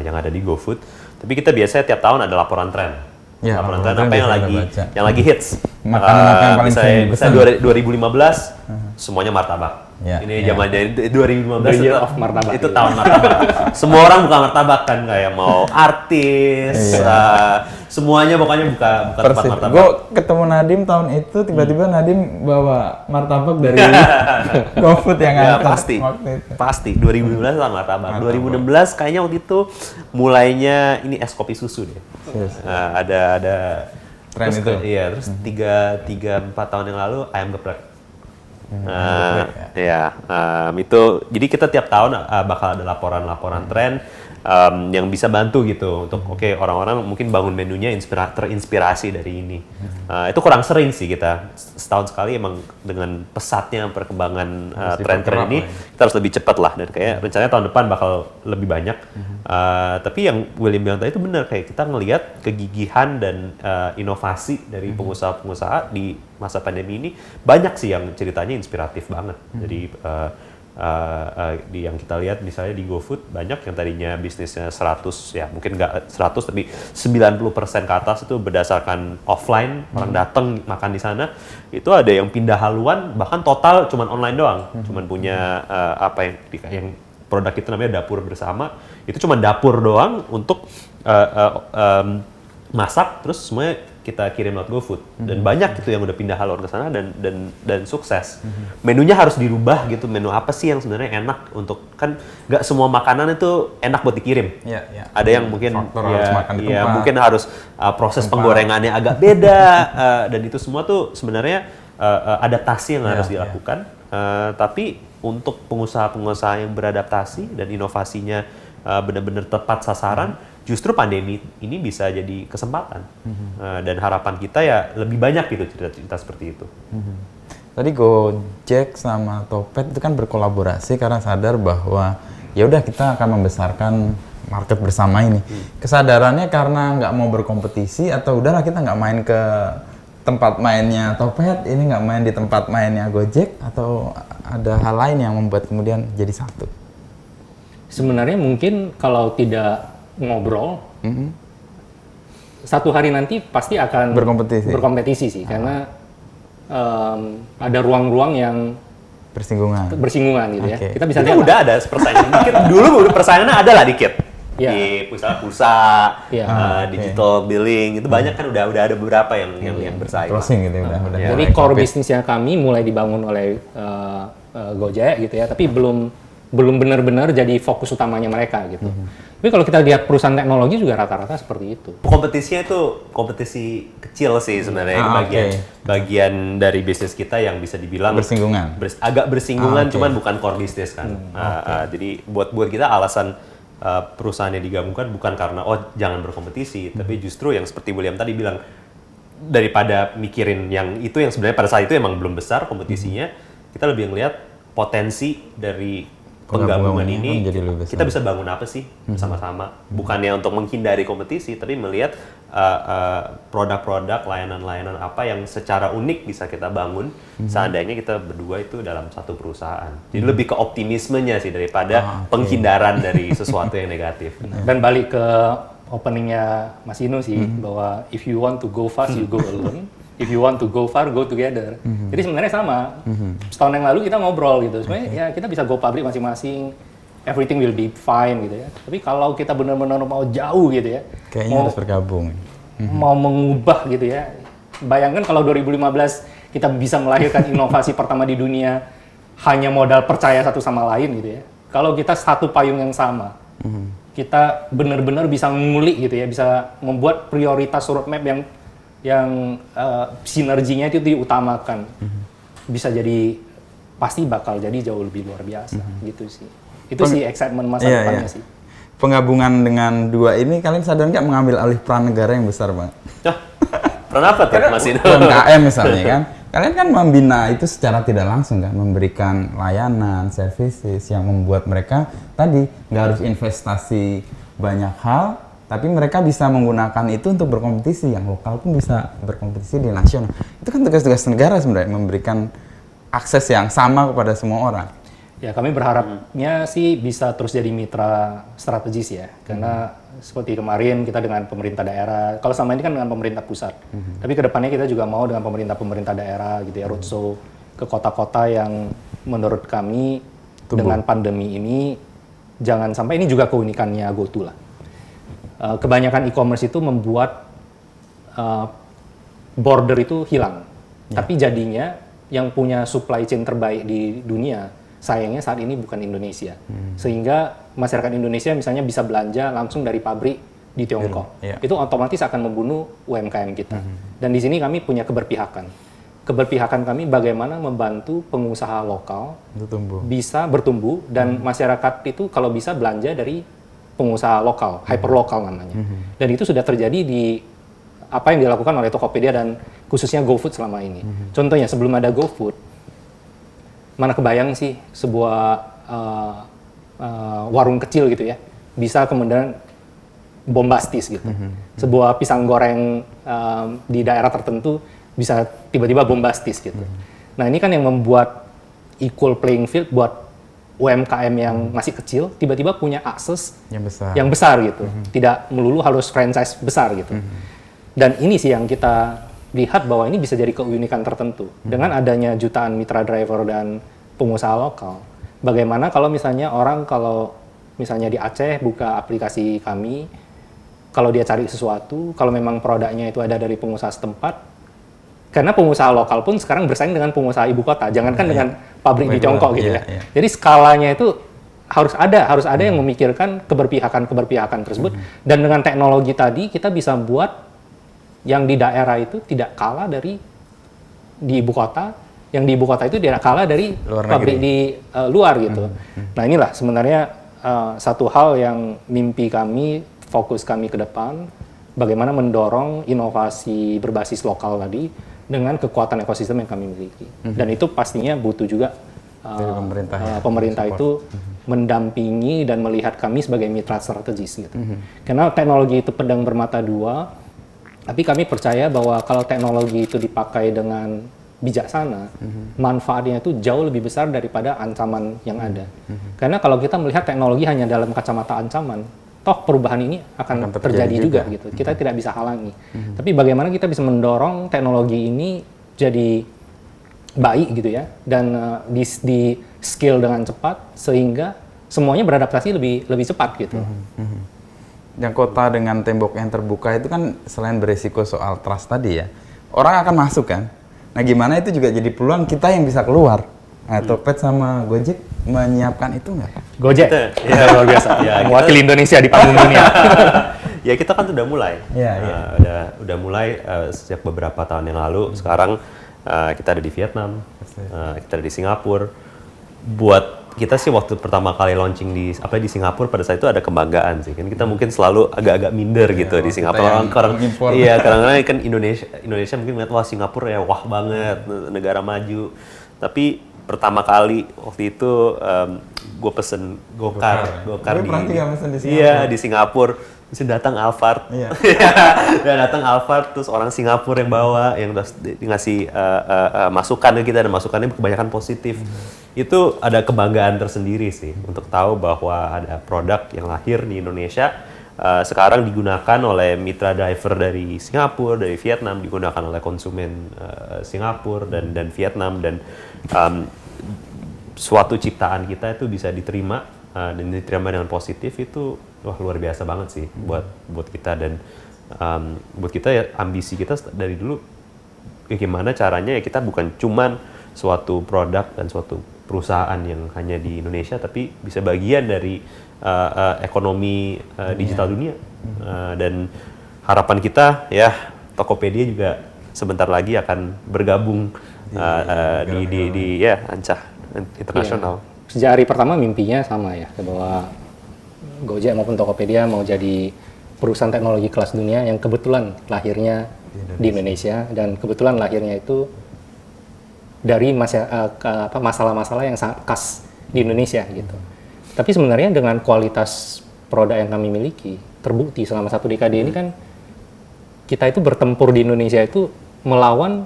yang ada di GoFood. Tapi kita biasanya tiap tahun ada laporan tren. Ya, laporan laporan tren apa tren yang biasanya kita baca. lagi hits. Makanan apa yang paling sering misalnya 2015 semuanya martabak. Ya, Ini ya. zaman dari 2015 The year itu, of martabak. itu tahun martabak. Semua orang buka martabak kan, kayak mau artis, semuanya pokoknya buka tempat Persis. martabak. Gue ketemu Nadim tahun itu, tiba-tiba Nadim bawa martabak dari GoFood yang Ya, antar pasti, waktu itu. pasti. 2015 lah martabak. 2016 kayaknya waktu itu mulainya ini es kopi susu deh. Yes. Ada Tren terus itu. Iya, terus 3-4 tahun yang lalu ayam geprek. Itu jadi kita tiap tahun bakal ada laporan-laporan tren yang bisa bantu gitu untuk orang-orang mungkin bangun menunya terinspirasi dari ini. Itu kurang sering sih kita setahun sekali emang dengan pesatnya perkembangan tren-tren ini kita harus lebih cepat lah, dan kayak rencananya tahun depan bakal lebih banyak. Tapi yang William bilang tadi itu benar, kayak kita ngelihat kegigihan dan inovasi dari pengusaha-pengusaha di masa pandemi ini banyak sih yang ceritanya inspiratif banget. Jadi yang kita lihat misalnya di GoFood banyak yang tadinya bisnisnya 100, ya mungkin nggak 100 tapi 90% ke atas itu berdasarkan offline, orang datang makan di sana, itu ada yang pindah haluan bahkan total cuman online doang, cuman punya yang produk itu namanya dapur bersama, itu cuman dapur doang untuk masak, terus semuanya kita kirim lewat GoFood, dan banyak itu yang udah pindah haluan ke sana dan sukses. Menunya harus dirubah gitu, menu apa sih yang sebenarnya enak untuk, kan nggak semua makanan itu enak buat dikirim. Iya, iya. Ada yang mungkin Faktor harus makan di tempat. mungkin harus proses penggorengannya agak beda, dan itu semua tuh sebenarnya adaptasi yang harus dilakukan. Tapi untuk pengusaha-pengusaha yang beradaptasi dan inovasinya benar-benar tepat sasaran, justru pandemi ini bisa jadi kesempatan. Dan harapan kita ya lebih banyak gitu cerita-cerita seperti itu. Tadi Gojek sama Topet itu kan berkolaborasi karena sadar bahwa ya udah kita akan membesarkan market bersama ini. Kesadarannya karena nggak mau berkompetisi, atau udahlah kita nggak main ke tempat mainnya Topet, ini nggak main di tempat mainnya Gojek, atau ada hal lain yang membuat kemudian jadi satu? Sebenarnya mungkin kalau tidak ngobrol, satu hari nanti pasti akan berkompetisi sih, karena ada ruang-ruang yang bersinggungan gitu ya. Kita bisa Itu lihat udah ada persaingan dikit. Dulu udah persaingannya ada lah dikit. Ya. Di pulsa, digital billing, itu banyak kan udah ada beberapa yang bersaing. Crossing gitu udah. Jadi core bisnisnya kami mulai dibangun oleh Gojek gitu ya, tapi belum benar-benar jadi fokus utamanya mereka gitu. Tapi kalau kita lihat perusahaan teknologi juga rata-rata seperti itu. Kompetisinya itu kompetisi kecil sih sebenarnya, bagian dari bisnis kita yang bisa dibilang bersinggungan. Agak bersinggungan, cuman bukan core bisnis kan. Jadi buat kita alasan perusahaan yang digabungkan bukan karena jangan berkompetisi, tapi justru yang seperti William tadi bilang, daripada mikirin yang itu yang sebenarnya pada saat itu emang belum besar kompetisinya, kita lebih ngelihat potensi dari penggabungan ini, kita bisa bangun apa sih bersama-sama. Bukannya untuk menghindari kompetisi, tapi melihat produk-produk, layanan-layanan apa yang secara unik bisa kita bangun seandainya kita berdua itu dalam satu perusahaan. Jadi lebih ke optimismenya sih daripada penghindaran dari sesuatu yang negatif. Dan balik ke openingnya Mas Inu sih, bahwa if you want to go fast, you go alone. If you want to go far, go together. Jadi sebenarnya sama. Setahun yang lalu kita ngobrol gitu. Sebenarnya ya kita bisa go pabrik masing-masing. Everything will be fine gitu ya. Tapi kalau kita benar-benar mau jauh gitu ya. Kayaknya harus bergabung. Mau mengubah gitu ya. Bayangkan kalau 2015 kita bisa melahirkan inovasi pertama di dunia hanya modal percaya satu sama lain gitu ya. Kalau kita satu payung yang sama, kita benar-benar bisa ngulik gitu ya, bisa membuat prioritas roadmap yang sinerginya itu diutamakan. Bisa jadi, pasti bakal jadi jauh lebih luar biasa gitu sih. Itu sih excitement masa depannya sih. Penggabungan dengan dua ini, kalian sadar nggak mengambil alih peran negara yang besar, Bang? Peran apa tuh Mas Ino? UMKM misalnya kan, kalian kan membina itu secara tidak langsung kan, memberikan layanan, services yang membuat mereka tadi nggak harus investasi banyak hal, tapi mereka bisa menggunakan itu untuk berkompetisi, yang lokal pun bisa berkompetisi di nasional. Itu kan tugas-tugas negara sebenarnya, memberikan akses yang sama kepada semua orang. Ya kami berharapnya sih bisa terus jadi mitra strategis ya, karena seperti kemarin kita dengan pemerintah daerah, kalau selama ini kan dengan pemerintah pusat, tapi kedepannya kita juga mau dengan pemerintah daerah gitu ya, roadshow ke kota-kota yang menurut kami dengan pandemi ini, jangan sampai, ini juga keunikannya GoTo lah. Kebanyakan e-commerce itu membuat border itu hilang, tapi jadinya yang punya supply chain terbaik di dunia, sayangnya saat ini bukan Indonesia. Sehingga masyarakat Indonesia misalnya bisa belanja langsung dari pabrik di Tiongkok. Itu otomatis akan membunuh UMKM kita. Dan di sini kami punya keberpihakan. Keberpihakan kami bagaimana membantu pengusaha lokal bisa bertumbuh dan masyarakat itu kalau bisa belanja dari pengusaha lokal, hyperlokal namanya. Dan itu sudah terjadi di apa yang dilakukan oleh Tokopedia dan khususnya GoFood selama ini. Contohnya sebelum ada GoFood, mana kebayang sih sebuah warung kecil gitu ya bisa kemudian bombastis gitu. Sebuah pisang goreng di daerah tertentu bisa tiba-tiba bombastis gitu. Nah ini kan yang membuat equal playing field buat UMKM yang masih kecil tiba-tiba punya akses yang besar gitu. Tidak melulu harus franchise besar gitu. Dan ini sih yang kita lihat bahwa ini bisa jadi keunikan tertentu. Dengan adanya jutaan mitra driver dan pengusaha lokal. Bagaimana kalau misalnya orang kalau misalnya di Aceh buka aplikasi kami, kalau dia cari sesuatu, kalau memang produknya itu ada dari pengusaha setempat, karena pengusaha lokal pun sekarang bersaing dengan pengusaha ibu kota, jangankan dengan pabrik di Tiongkok gitu ya. Jadi skalanya itu harus ada yang memikirkan keberpihakan tersebut. Dan dengan teknologi tadi kita bisa buat yang di daerah itu tidak kalah dari di ibu kota, yang di ibu kota itu tidak kalah dari pabrik di luar gitu. Nah inilah sebenarnya satu hal yang mimpi kami, fokus kami ke depan, bagaimana mendorong inovasi berbasis lokal tadi dengan kekuatan ekosistem yang kami miliki. Dan itu pastinya butuh juga pemerintah itu mendampingi dan melihat kami sebagai mitra strategis gitu. Karena teknologi itu pedang bermata dua, tapi kami percaya bahwa kalau teknologi itu dipakai dengan bijaksana, manfaatnya itu jauh lebih besar daripada ancaman yang ada. Karena kalau kita melihat teknologi hanya dalam kacamata ancaman, toh perubahan ini akan terjadi juga gitu. Kita tidak bisa halangi. Tapi bagaimana kita bisa mendorong teknologi ini jadi baik gitu ya, dan di scale dengan cepat sehingga semuanya beradaptasi lebih cepat gitu. Yang kota dengan tembok yang terbuka itu kan selain beresiko soal trust tadi ya, orang akan masuk kan. Nah gimana itu juga jadi peluang kita yang bisa keluar. Nah, Tokped sama Gojek menyiapkan itu nggak? Gojek, luar biasa. Mewakili Indonesia di panggung dunia. Ya kita kan sudah mulai. Udah mulai sejak beberapa tahun yang lalu. Sekarang kita ada di Vietnam, kita ada di Singapura. Buat kita sih waktu pertama kali launching di Singapura pada saat itu ada kebanggaan sih. Kan kita mungkin selalu agak-agak minder gitu di Singapura. Kadang-kadang kan Indonesia mungkin ngeliat wah Singapura ya wah banget, negara maju. Tapi pertama kali waktu itu gue pesen Gokar di Singapura. Terus datang Alphard, dan datang Alphard, terus orang Singapura yang bawa, yang udah ngasih masukan ke kita, dan masukannya kebanyakan positif. Itu ada kebanggaan tersendiri sih, untuk tahu bahwa ada produk yang lahir di Indonesia, sekarang digunakan oleh mitra diver dari Singapura, dari Vietnam, digunakan oleh konsumen Singapura dan Vietnam, dan suatu ciptaan kita itu bisa diterima dan diterima dengan positif, itu wah luar biasa banget sih buat kita. Dan buat kita ya, ambisi kita dari dulu gimana caranya ya kita bukan cuman suatu produk dan suatu perusahaan yang hanya di Indonesia, tapi bisa bagian dari ekonomi digital dunia. Dan harapan kita ya Tokopedia juga sebentar lagi akan bergabung di ya Ancah internasional. Iya. Sejak hari pertama mimpinya sama ya, bahwa Gojek maupun Tokopedia mau jadi perusahaan teknologi kelas dunia yang kebetulan lahirnya di Indonesia, dan kebetulan lahirnya itu dari masalah-masalah yang sangat khas di Indonesia gitu. Tapi sebenarnya dengan kualitas produk yang kami miliki, terbukti selama 1 dekade ini kan kita itu bertempur di Indonesia itu melawan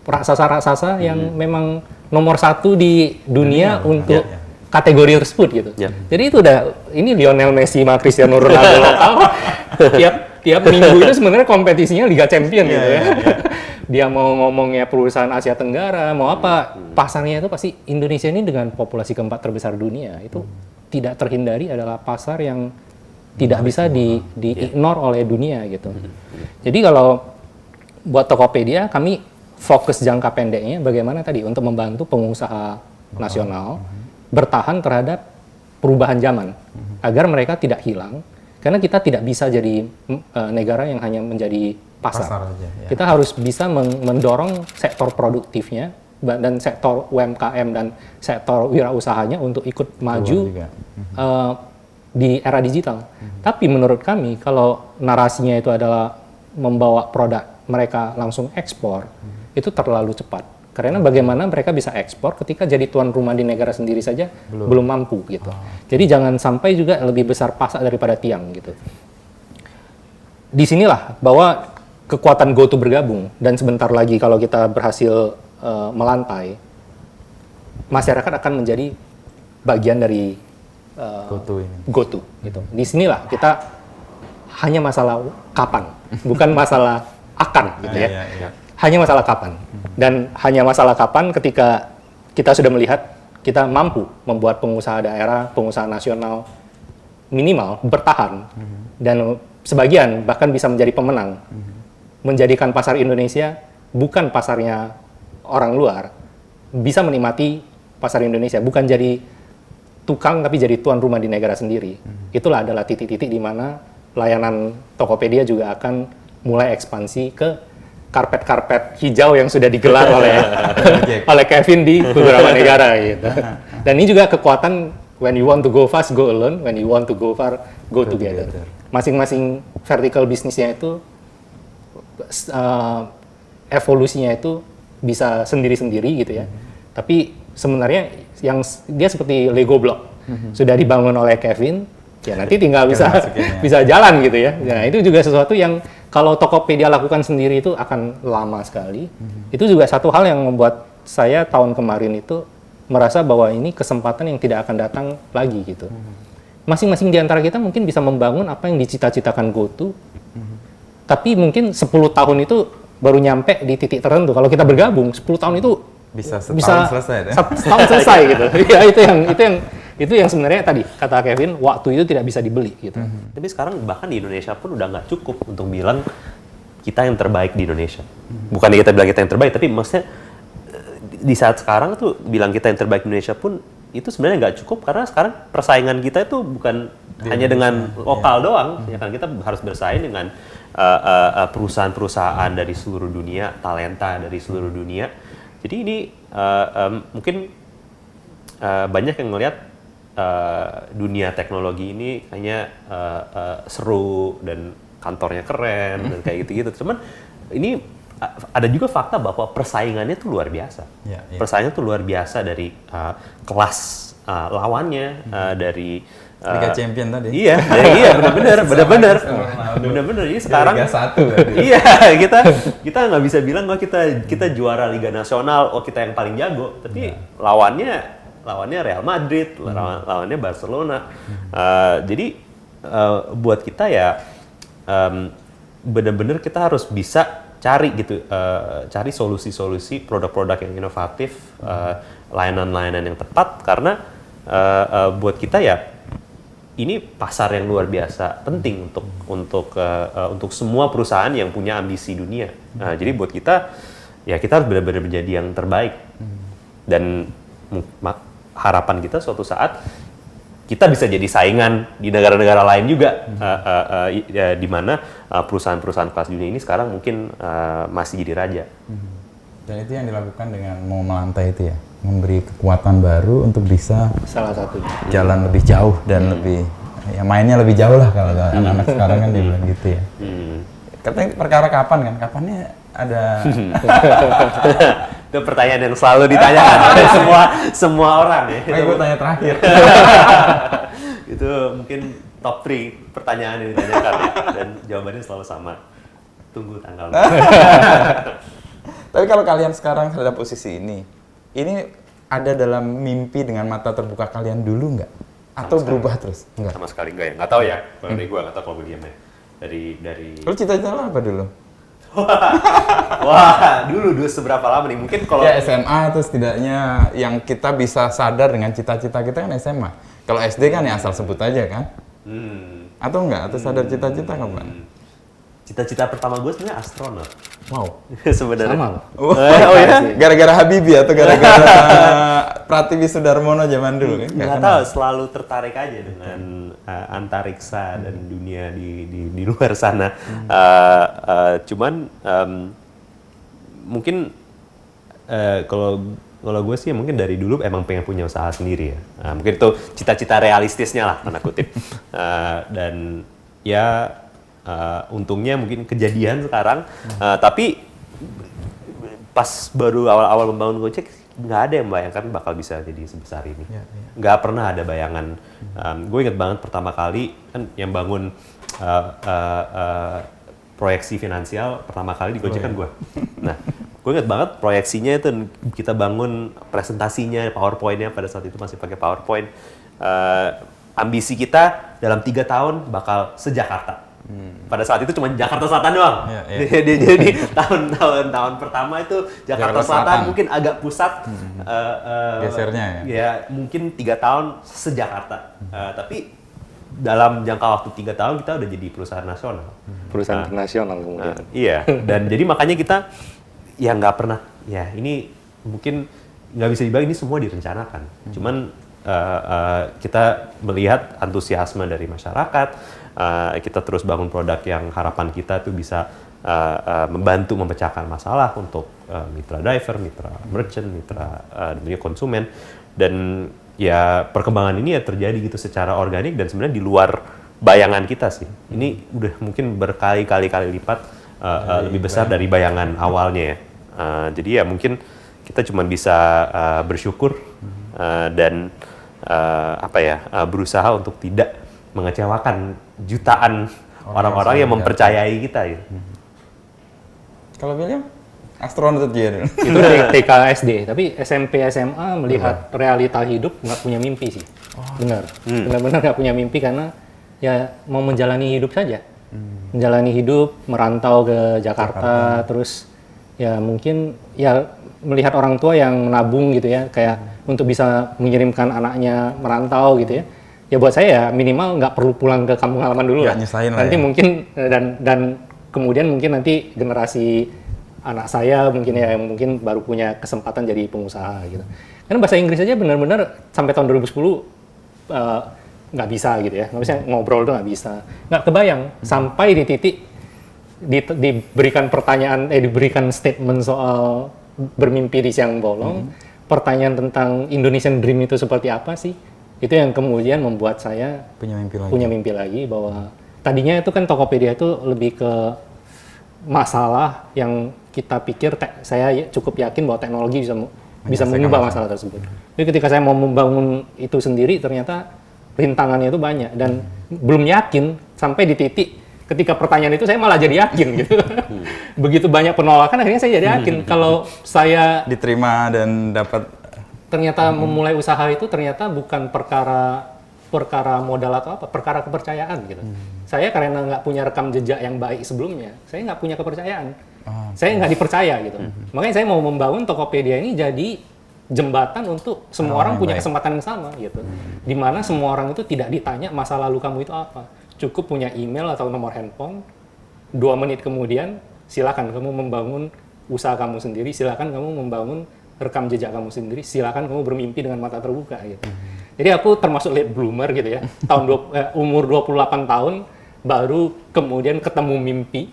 raksasa-raksasa yang memang nomor 1 di dunia untuk kategori tersebut gitu. Jadi itu ini Lionel Messi sama Cristiano Ronaldo lokal. tiap minggu itu sebenarnya kompetisinya Liga Champion gitu ya. Dia mau ngomongnya perusahaan Asia Tenggara, mau apa, pasarnya itu pasti Indonesia ini dengan populasi keempat terbesar dunia, itu tidak terhindari adalah pasar yang tidak bisa di-ignore oleh dunia gitu. Jadi kalau buat Tokopedia, kami fokus jangka pendeknya bagaimana tadi untuk membantu pengusaha nasional bertahan terhadap perubahan zaman agar mereka tidak hilang, karena kita tidak bisa jadi negara yang hanya menjadi pasar aja, ya. Kita harus bisa mendorong sektor produktifnya dan sektor UMKM dan sektor wirausahanya untuk ikut maju di era digital. Tapi menurut kami kalau narasinya itu adalah membawa produk mereka langsung ekspor, itu terlalu cepat. Karena bagaimana mereka bisa ekspor ketika jadi tuan rumah di negara sendiri saja belum mampu gitu. Jadi jangan sampai juga lebih besar pasak daripada tiang gitu. Disinilah bahwa kekuatan GoTo bergabung, dan sebentar lagi kalau kita berhasil melantai, masyarakat akan menjadi bagian dari GoTo gitu. Disinilah kita hanya masalah kapan, bukan masalah akan gitu ya. Hanya masalah kapan. Dan hanya masalah kapan ketika kita sudah melihat kita mampu membuat pengusaha daerah, pengusaha nasional minimal bertahan, dan sebagian bahkan bisa menjadi pemenang, menjadikan pasar Indonesia bukan pasarnya orang luar, bisa menikmati pasar Indonesia, bukan jadi tukang tapi jadi tuan rumah di negara sendiri. Itulah adalah titik-titik di mana layanan Tokopedia juga akan mulai ekspansi ke karpet-karpet hijau yang sudah digelar oleh Kevin di beberapa negara gitu. Dan ini juga kekuatan, when you want to go fast, go alone, when you want to go far, go together. Masing-masing vertical bisnisnya itu evolusinya itu bisa sendiri-sendiri gitu ya. Tapi sebenarnya yang dia seperti Lego block, sudah dibangun oleh Kevin, ya nanti tinggal bisa jalan gitu ya. Nah, itu juga sesuatu yang kalau Tokopedia lakukan sendiri itu akan lama sekali. Itu juga satu hal yang membuat saya tahun kemarin itu merasa bahwa ini kesempatan yang tidak akan datang lagi gitu. Masing-masing di antara kita mungkin bisa membangun apa yang dicita-citakan GoTo, tapi mungkin 10 tahun itu baru nyampe di titik tertentu. Kalau kita bergabung, 10 tahun itu bisa setahun selesai ya? Setahun selesai gitu. Ya, itu yang sebenarnya tadi kata Kevin, waktu itu tidak bisa dibeli gitu. Tapi sekarang bahkan di Indonesia pun udah nggak cukup untuk bilang kita yang terbaik di Indonesia. Bukan kita bilang kita yang terbaik, tapi maksudnya di saat sekarang tuh bilang kita yang terbaik di Indonesia pun itu sebenarnya nggak cukup, karena sekarang persaingan kita itu bukan hanya dengan lokal doang, ya kan, kita harus bersaing dengan perusahaan-perusahaan dari seluruh dunia, talenta dari seluruh dunia. Jadi ini mungkin banyak yang melihat dunia teknologi ini hanya seru dan kantornya keren dan kayak gitu-gitu. Cuman ini ada juga fakta bahwa persaingannya tuh luar biasa. Persaingan tuh luar biasa dari kelas lawannya, dari Liga Champion tadi. Iya, benar-benar. Jadi sekarang Liga 1. Iya, kita nggak bisa bilang bahwa kita juara Liga Nasional, kita yang paling jago. Tapi lawannya Real Madrid, lawannya Barcelona. Jadi buat kita ya benar-benar kita harus bisa cari gitu, cari solusi-solusi produk-produk yang inovatif, layanan-layanan yang tepat karena buat kita ya ini pasar yang luar biasa penting untuk semua perusahaan yang punya ambisi dunia. Nah, jadi buat kita ya kita harus benar-benar menjadi yang terbaik dan harapan kita suatu saat kita bisa jadi saingan di negara-negara lain juga, di mana perusahaan-perusahaan kelas dunia ini sekarang mungkin masih jadi raja. Dan itu yang dilakukan dengan mau melantai itu ya, memberi kekuatan baru untuk bisa Salah satunya. jalan lebih jauh dan lebih, ya mainnya lebih jauh lah kalau anak-anak sekarang kan dia bilang gitu ya. Katanya perkara kapan kan? Kapannya ada Itu pertanyaan yang selalu ditanyakan oleh semua orang ya. gue tanya terakhir. Itu mungkin top 3 pertanyaan yang ditanyakan ya. Dan jawabannya selalu sama. Tunggu tanggal. Tapi kalau kalian sekarang pada posisi ini ada dalam mimpi dengan mata terbuka kalian dulu nggak? Atau berubah terus? Enggak. Sama sekali enggak ya. Nggak tahu ya. Kalau dari gue nggak tahu kalau William ya. Dari Lu cita-cita lu apa dulu? Wah, dulu seberapa lama nih? Mungkin kalau Ya SMA itu setidaknya yang kita bisa sadar dengan cita-cita kita kan SMA. Kalau SD kan ya asal sebut aja kan? Atau enggak? Atau sadar cita-cita kapan? cita-cita pertama gue sebenarnya astronot. Wow. Sebenarnya. Sama loh. Oh ya? Gara-gara Habibie atau gara-gara Pratiwi Sudarmono zaman dulu kan? Nggak tahu, selalu tertarik aja dengan antariksa dan dunia di luar sana. Cuman mungkin kalau gue sih mungkin dari dulu emang pengen punya usaha sendiri ya. Mungkin itu cita-cita realistisnya lah, tanda kutip. Dan ya untungnya mungkin kejadian sekarang. Tapi pas baru awal-awal membangun Gojek, nggak ada yang membayangkan bakal bisa jadi sebesar ini. Nggak pernah ada bayangan. Gue inget banget pertama kali kan yang bangun proyeksi finansial pertama kali di Gojek kan gue. Nah, gue inget banget proyeksinya itu kita bangun presentasinya, PowerPoint-nya pada saat itu masih pakai PowerPoint. Ambisi kita dalam 3 tahun bakal se-Jakarta. Pada saat itu cuma Jakarta Selatan doang. Jadi tahun pertama itu Jakarta Selatan mungkin agak pusat. Gesernya ya? Ya mungkin 3 tahun se-Jakarta. Tapi dalam jangka waktu 3 tahun kita udah jadi perusahaan nasional. Perusahaan internasional kemudian. Iya, dan jadi makanya kita ya nggak pernah, ya ini mungkin nggak bisa dibilang ini semua direncanakan. Cuman kita melihat antusiasme dari masyarakat, kita terus bangun produk yang harapan kita tuh bisa membantu memecahkan masalah untuk mitra diver, mitra merchant, mitra konsumen. Dan ya perkembangan ini ya terjadi gitu secara organik dan sebenarnya di luar bayangan kita sih. Ini udah mungkin berkali-kali lipat lebih besar dari bayangan awalnya ya. Jadi ya mungkin kita cuma bisa bersyukur dan berusaha untuk tidak mengecewakan jutaan orang-orang yang mempercayai kita ya. Kalau William, astronot aja. Itu dari TK SD, tapi SMP SMA melihat realita hidup nggak punya mimpi sih. Benar, benar-benar nggak punya mimpi karena ya mau menjalani hidup saja. Menjalani hidup, merantau ke Jakarta, terus ya mungkin ya melihat orang tua yang menabung gitu ya, kayak untuk bisa mengirimkan anaknya merantau gitu ya. Ya buat saya ya minimal nggak perlu pulang ke kampung halaman dulu lah. Nanti mungkin dan kemudian mungkin nanti generasi anak saya mungkin ya yang mungkin baru punya kesempatan jadi pengusaha gitu. Karena bahasa Inggris aja benar-benar sampai tahun 2010 nggak bisa gitu ya, nggak bisa ngobrol tuh nggak bisa. Nggak kebayang sampai di titik diberikan pertanyaan, diberikan statement soal bermimpi di siang bolong, pertanyaan tentang Indonesian Dream itu seperti apa sih? Itu yang kemudian membuat saya punya mimpi lagi bahwa tadinya itu kan Tokopedia itu lebih ke masalah yang kita pikir saya cukup yakin bahwa teknologi bisa mengubah masalah tersebut. Jadi ketika saya mau membangun itu sendiri ternyata rintangannya itu banyak dan belum yakin sampai di titik ketika pertanyaan itu saya malah jadi yakin gitu. Begitu banyak penolakan akhirnya saya jadi yakin kalau saya diterima dan dapat ternyata memulai usaha itu ternyata bukan perkara perkara modal atau apa, perkara kepercayaan gitu. Saya karena nggak punya rekam jejak yang baik sebelumnya, saya nggak punya kepercayaan. Saya nggak dipercaya gitu. Makanya saya mau membangun Tokopedia ini jadi jembatan untuk semua orang punya kesempatan yang sama gitu. Di mana semua orang itu tidak ditanya masa lalu kamu itu apa. Cukup punya email atau nomor handphone, 2 menit kemudian silakan kamu membangun usaha kamu sendiri, silakan kamu membangun rekam jejak kamu sendiri, silakan kamu bermimpi dengan mata terbuka gitu. Jadi aku termasuk late bloomer gitu ya. Umur 28 tahun baru kemudian ketemu mimpi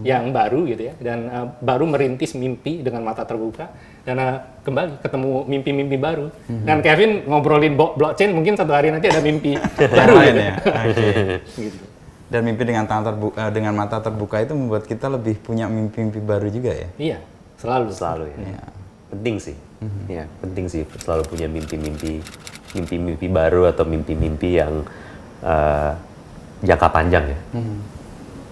yang baru gitu ya, dan baru merintis mimpi dengan mata terbuka, dan kembali ketemu mimpi-mimpi baru. Dan Kevin ngobrolin blockchain, mungkin satu hari nanti ada mimpi baru lain gitu. ya. Oke. Gitu. Dan mimpi dengan dengan mata terbuka itu membuat kita lebih punya mimpi-mimpi baru juga ya. Iya, selalu. Selalu ya. Penting sih. Ya, penting sih selalu punya mimpi-mimpi baru atau mimpi-mimpi yang jangka panjang ya.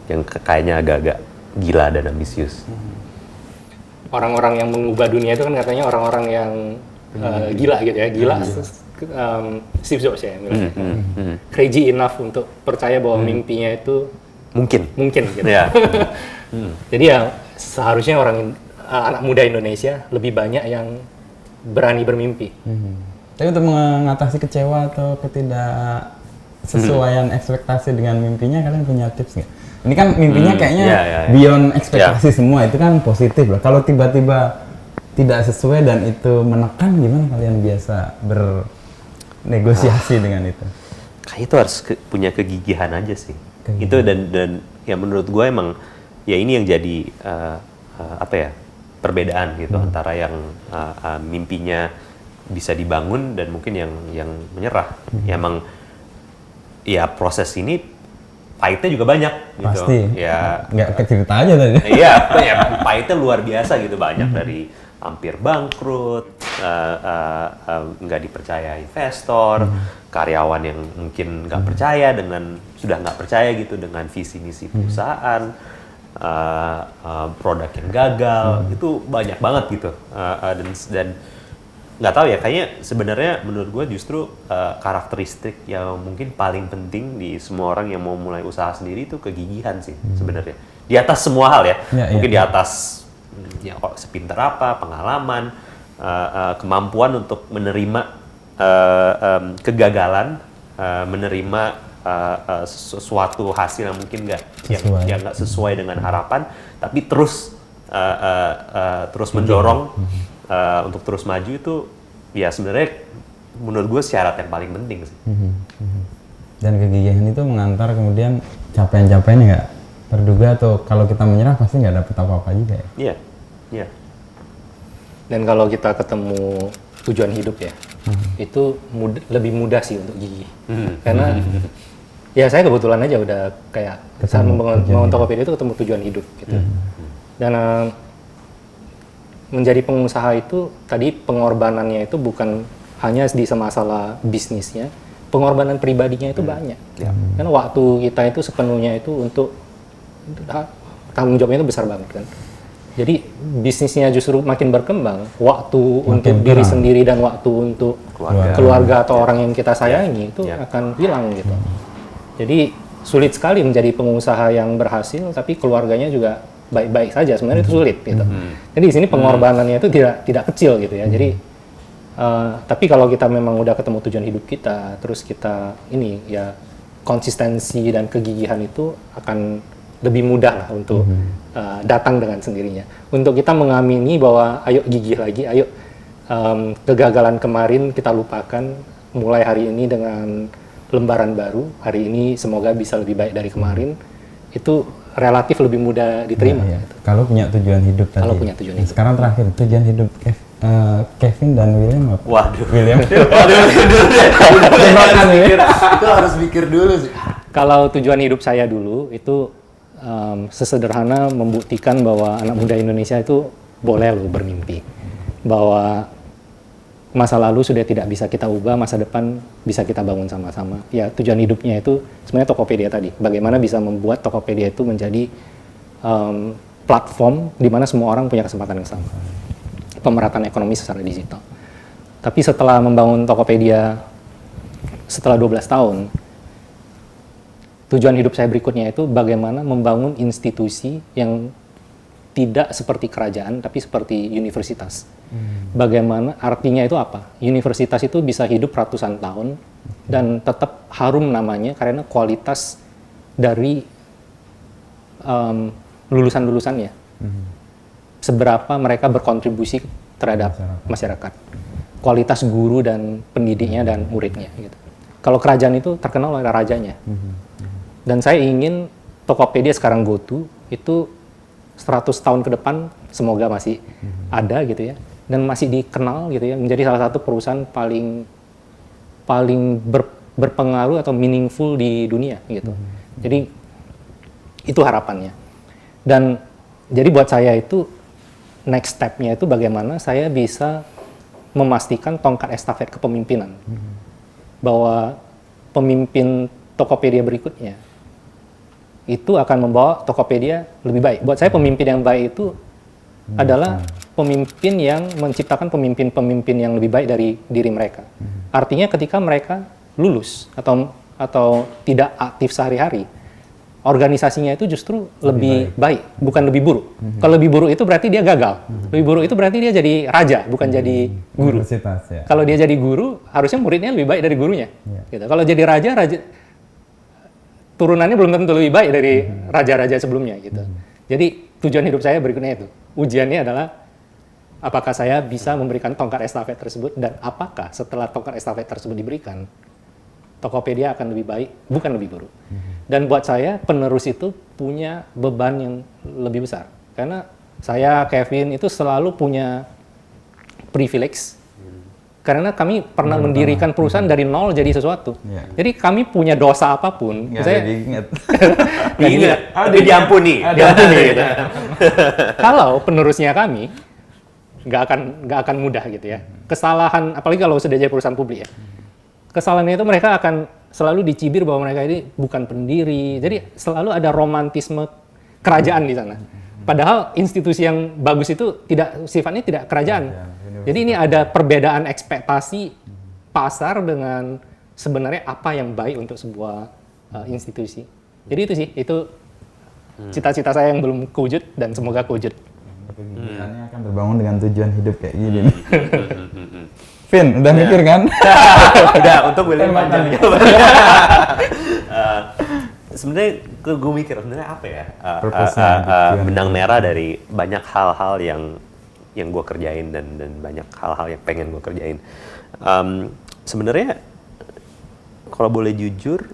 Yang kayaknya agak-agak gila dan ambisius. Orang-orang yang mengubah dunia itu kan katanya orang-orang yang gila gitu ya, gila. Steve Jobs ya, crazy enough untuk percaya bahwa mimpinya itu Mungkin gitu. ya. Jadi ya seharusnya anak muda Indonesia lebih banyak yang berani bermimpi. Tapi untuk mengatasi kecewa atau ketidaksesuaian ekspektasi dengan mimpinya, kalian punya tips nggak? Ini kan mimpinya kayaknya beyond ekspektasi semua, itu kan positif loh. Kalau tiba-tiba tidak sesuai dan itu menekan, gimana kalian biasa bernegosiasi dengan itu? Kayak itu harus punya kegigihan aja sih. Itu dan ya menurut gue emang ya ini yang jadi apa ya, perbedaan gitu antara yang mimpinya bisa dibangun dan mungkin yang menyerah. Ya emang ya proses ini pahitnya juga banyak gitu. Pasti. Ya Nggak cerita aja tadi. iya, ya pahitnya luar biasa gitu, banyak dari hampir bangkrut, nggak dipercaya investor, karyawan yang mungkin nggak percaya sudah nggak percaya gitu dengan visi misi perusahaan, produk yang gagal, itu banyak banget gitu, dan nggak tahu ya, kayaknya sebenarnya menurut gue justru karakteristik yang mungkin paling penting di semua orang yang mau mulai usaha sendiri itu kegigihan sih sebenarnya, di atas semua hal ya, mungkin di atas ya sepintar apa, pengalaman, kemampuan untuk menerima kegagalan, menerima sesuatu hasil yang mungkin nggak sesuai dengan harapan, tapi terus mendorong untuk terus maju. Itu ya sebenarnya menurut gue syarat yang paling penting sih. Dan kegigihan itu mengantar kemudian capaian-capaian nggak terduga, atau kalau kita menyerah pasti nggak dapet apa-apa juga ya? Iya, iya. Dan kalau kita ketemu tujuan hidup ya, itu lebih mudah sih untuk gigih. Karena ya saya kebetulan aja udah kayak saat membangun Tokopedia itu ketemu tujuan hidup gitu. Dan menjadi pengusaha itu tadi pengorbanannya itu bukan hanya di masalah bisnisnya, pengorbanan pribadinya itu banyak. Karena waktu kita itu sepenuhnya itu untuk tanggung jawabnya itu besar banget kan. Jadi bisnisnya justru makin berkembang, waktu untuk diri sendiri dan waktu untuk keluarga atau orang yang kita sayangi itu akan hilang gitu. Jadi sulit sekali menjadi pengusaha yang berhasil tapi keluarganya juga baik-baik saja, sebenarnya itu sulit gitu. Jadi di sini pengorbanannya itu tidak kecil gitu ya. Jadi tapi kalau kita memang udah ketemu tujuan hidup kita, terus kita ini ya konsistensi dan kegigihan itu akan lebih mudah lah untuk datang dengan sendirinya. Untuk kita mengamini bahwa ayo gigih lagi, ayo kegagalan kemarin kita lupakan, mulai hari ini dengan lembaran baru, hari ini semoga bisa lebih baik dari kemarin, itu relatif lebih mudah diterima. Iya. Kalau punya tujuan hidup tadi. Kalau punya tujuan hidup. Sekarang terakhir, tujuan hidup Kevin dan William apa? Waduh. William. Itu harus pikir dulu sih. Kalau tujuan hidup saya dulu itu sesederhana membuktikan bahwa anak muda Indonesia itu boleh loh bermimpi. Bahwa masa lalu sudah tidak bisa kita ubah, masa depan bisa kita bangun sama-sama. Ya tujuan hidupnya itu sebenarnya Tokopedia tadi. Bagaimana bisa membuat Tokopedia itu menjadi platform di mana semua orang punya kesempatan yang sama. Pemerataan ekonomi secara digital. Tapi setelah membangun Tokopedia setelah 12 tahun, tujuan hidup saya berikutnya itu bagaimana membangun institusi yang tidak seperti kerajaan, tapi seperti universitas. Bagaimana artinya itu apa? Universitas itu bisa hidup ratusan tahun dan tetap harum namanya karena kualitas dari lulusan-lulusannya. Seberapa mereka berkontribusi terhadap masyarakat. Kualitas guru dan pendidiknya dan muridnya. Gitu. Kalau kerajaan itu terkenal oleh rajanya. Dan saya ingin Tokopedia sekarang GoTo itu 100 tahun ke depan semoga masih ada gitu ya, dan masih dikenal gitu ya, menjadi salah satu perusahaan paling berpengaruh atau meaningful di dunia gitu. Jadi itu harapannya. Dan jadi buat saya itu next step-nya itu bagaimana saya bisa memastikan tongkat estafet kepemimpinan, bahwa pemimpin Tokopedia berikutnya itu akan membawa Tokopedia lebih baik. Buat saya pemimpin yang baik itu adalah pemimpin yang menciptakan pemimpin-pemimpin yang lebih baik dari diri mereka. Artinya ketika mereka lulus atau tidak aktif sehari-hari, organisasinya itu justru lebih baik, bukan lebih buruk. Kalau lebih buruk itu berarti dia gagal. Lebih buruk itu berarti dia jadi raja, bukan jadi guru. Ya. Kalau dia jadi guru, harusnya muridnya lebih baik dari gurunya. Gitu. Kalau jadi raja turunannya belum tentu lebih baik dari raja-raja sebelumnya gitu. Jadi tujuan hidup saya berikutnya itu. Ujiannya adalah apakah saya bisa memberikan tongkat estafet tersebut, dan apakah setelah tongkat estafet tersebut diberikan, Tokopedia akan lebih baik, bukan lebih buruk. Dan buat saya penerus itu punya beban yang lebih besar. Karena saya, Kevin, itu selalu punya privilege. Karena kami pernah mendirikan perusahaan dari nol jadi sesuatu. Jadi kami punya dosa apapun. Nggak Saya ada diingat. Diingat, dia diampuni. gitu. Kalau penerusnya kami nggak akan mudah gitu ya. Kesalahan, apalagi kalau sudah jadi perusahaan publik ya. Kesalahannya itu mereka akan selalu dicibir bahwa mereka ini bukan pendiri. Jadi selalu ada romantisme kerajaan di sana. Padahal institusi yang bagus itu sifatnya tidak kerajaan. Jadi ini ada perbedaan ekspektasi pasar dengan sebenarnya apa yang baik untuk sebuah institusi. Jadi itu sih, itu cita-cita saya yang belum kewujud dan semoga kewujud. Kegigihannya akan terbangun dengan tujuan hidup kayak gini. Vin, udah mikir kan? Udah, untuk William panjang. Sebenarnya gue mikir sebenarnya apa ya benang merah dari banyak hal-hal yang gue kerjain dan banyak hal-hal yang pengen gue kerjain. Sebenarnya kalau boleh jujur,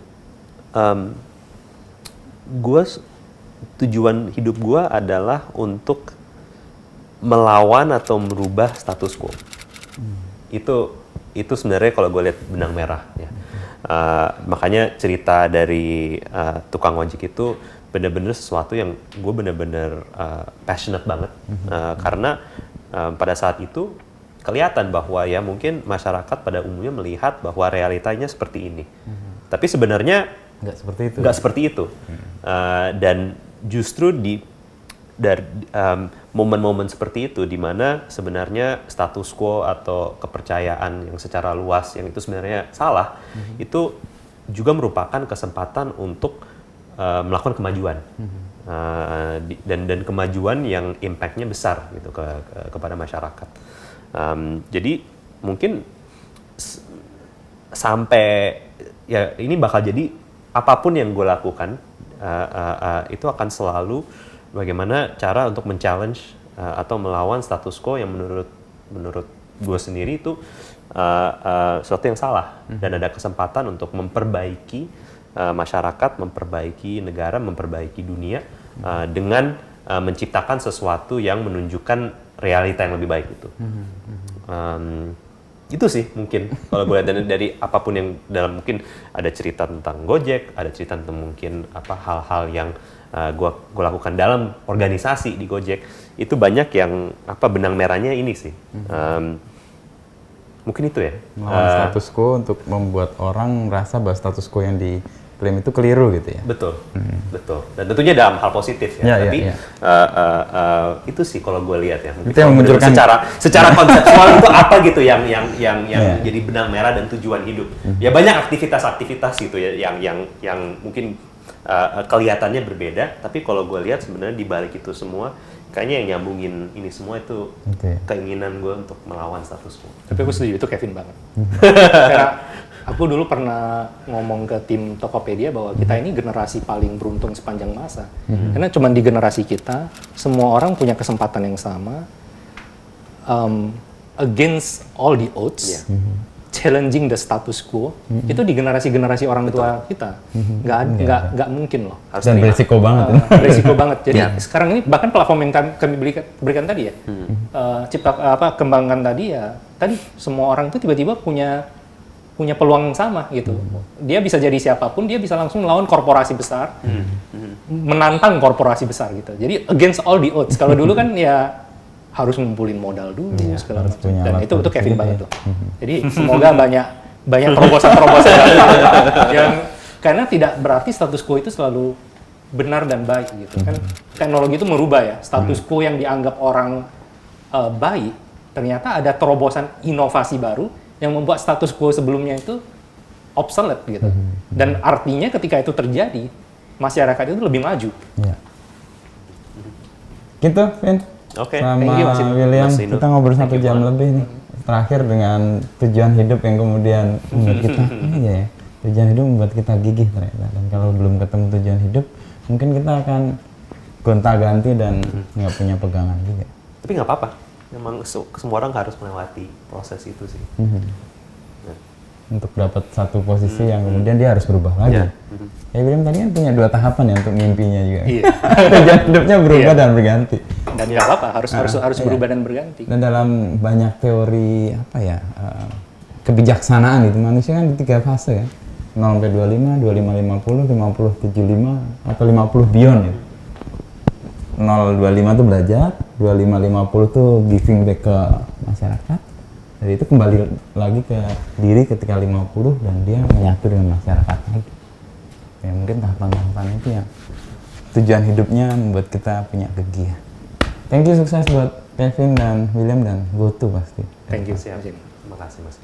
tujuan hidup gue adalah untuk melawan atau merubah status quo. Itu sebenarnya kalau gue lihat benang merah ya. Makanya cerita dari tukang ojek itu benar-benar sesuatu yang gue benar-benar passionate banget. Karena pada saat itu kelihatan bahwa ya mungkin masyarakat pada umumnya melihat bahwa realitanya seperti ini. Tapi sebenarnya nggak seperti itu. Dan justru dari momen-momen seperti itu di mana sebenarnya status quo atau kepercayaan yang secara luas yang itu sebenarnya salah, itu juga merupakan kesempatan untuk melakukan kemajuan. Dan kemajuan yang impact-nya besar gitu kepada masyarakat. Jadi mungkin sampai ya ini bakal jadi apapun yang gue lakukan itu akan selalu bagaimana cara untuk men-challenge atau melawan status quo yang menurut gue sendiri itu sesuatu yang salah, dan ada kesempatan untuk memperbaiki masyarakat, memperbaiki negara, memperbaiki dunia dengan menciptakan sesuatu yang menunjukkan realita yang lebih baik itu. Itu sih mungkin kalau gue lihat dari apapun yang dalam, mungkin ada cerita tentang Gojek, ada cerita tentang mungkin hal-hal yang gue lakukan dalam organisasi di Gojek, itu banyak yang benang merahnya ini sih. Mungkin itu ya. Melawan status quo untuk membuat orang merasa bahwa status quo yang klaim itu keliru gitu ya. Betul, betul. Dan tentunya dalam hal positif Ya, ya. Tapi ya. itu sih kalau gue lihat ya. Mungkin Itu yang kalau memunculkan- secara konseptual itu apa gitu yang Ya. jadi benang merah dan tujuan hidup. Ya banyak aktivitas-aktivitas gitu ya yang mungkin kelihatannya berbeda. Tapi kalau gue lihat sebenarnya di balik itu semua, kayaknya yang nyambungin ini semua itu Oke. keinginan gue untuk melawan status quo. Tapi aku setuju, itu Kevin banget. Karena aku dulu pernah ngomong ke tim Tokopedia bahwa kita ini generasi paling beruntung sepanjang masa. Karena cuma di generasi kita, semua orang punya kesempatan yang sama, against all the odds, challenging the status quo, itu di generasi-generasi orang tua kita. Nggak mungkin loh. Harus Dan terima. berisiko banget. Berisiko banget. Jadi sekarang ini bahkan platform yang kami berikan tadi ya, kembangkan tadi ya, tadi semua orang itu tiba-tiba punya peluang yang sama gitu. Dia bisa jadi siapapun, dia bisa langsung melawan korporasi besar, menantang korporasi besar gitu. Jadi against all the odds. Kalau dulu kan ya harus ngumpulin modal dulu segala harus macam. punya Dan alat itu bukti Kevin gitu banget ya. tuh. Jadi semoga banyak terobosan-terobosan yang karena tidak berarti status quo itu selalu benar dan baik gitu kan. Teknologi itu merubah ya. Status quo yang dianggap orang baik, ternyata ada terobosan inovasi baru yang membuat status quo sebelumnya itu obsolete gitu. Dan artinya ketika itu terjadi, masyarakat itu lebih maju. Ya. Gitu, Vin. Oke, Sama thank you, Mas Inu. William, Mas Inu. kita ngobrol Thank 1 you jam banget. lebih nih. Terakhir dengan tujuan hidup yang kemudian membuat kita, ini aja ya, tujuan hidup membuat kita gigih ternyata. Dan kalau belum ketemu tujuan hidup, mungkin kita akan gonta-ganti dan nggak punya pegangan juga. Tapi nggak apa-apa. Memang semua orang harus melewati proses itu sih. Untuk dapat satu posisi yang kemudian dia harus berubah lagi. Ya. Ya William tadi kan punya 2 tahapan ya untuk mimpinya juga. Iya. Tujuan hidupnya berubah Iya. dan berganti. Dan nggak apa-apa, harus berubah dan berganti. Dan dalam banyak teori apa ya kebijaksanaan itu manusia kan di 3 fase kan, 0 sampai 25, 25 50, 50 75 atau 50 beyond ya. 0 25 itu belajar, 25 50 tuh giving back ke masyarakat. Jadi itu kembali lagi ke diri ketika 50 dan dia menyatu dengan masyarakat lagi. Ya mungkin tahapan-tahapan itu yang tujuan hidupnya membuat kita punya gigi. Thank you, sukses buat Kevin dan William dan GoTo pasti. Thank you. Siap. Terima kasih Mas.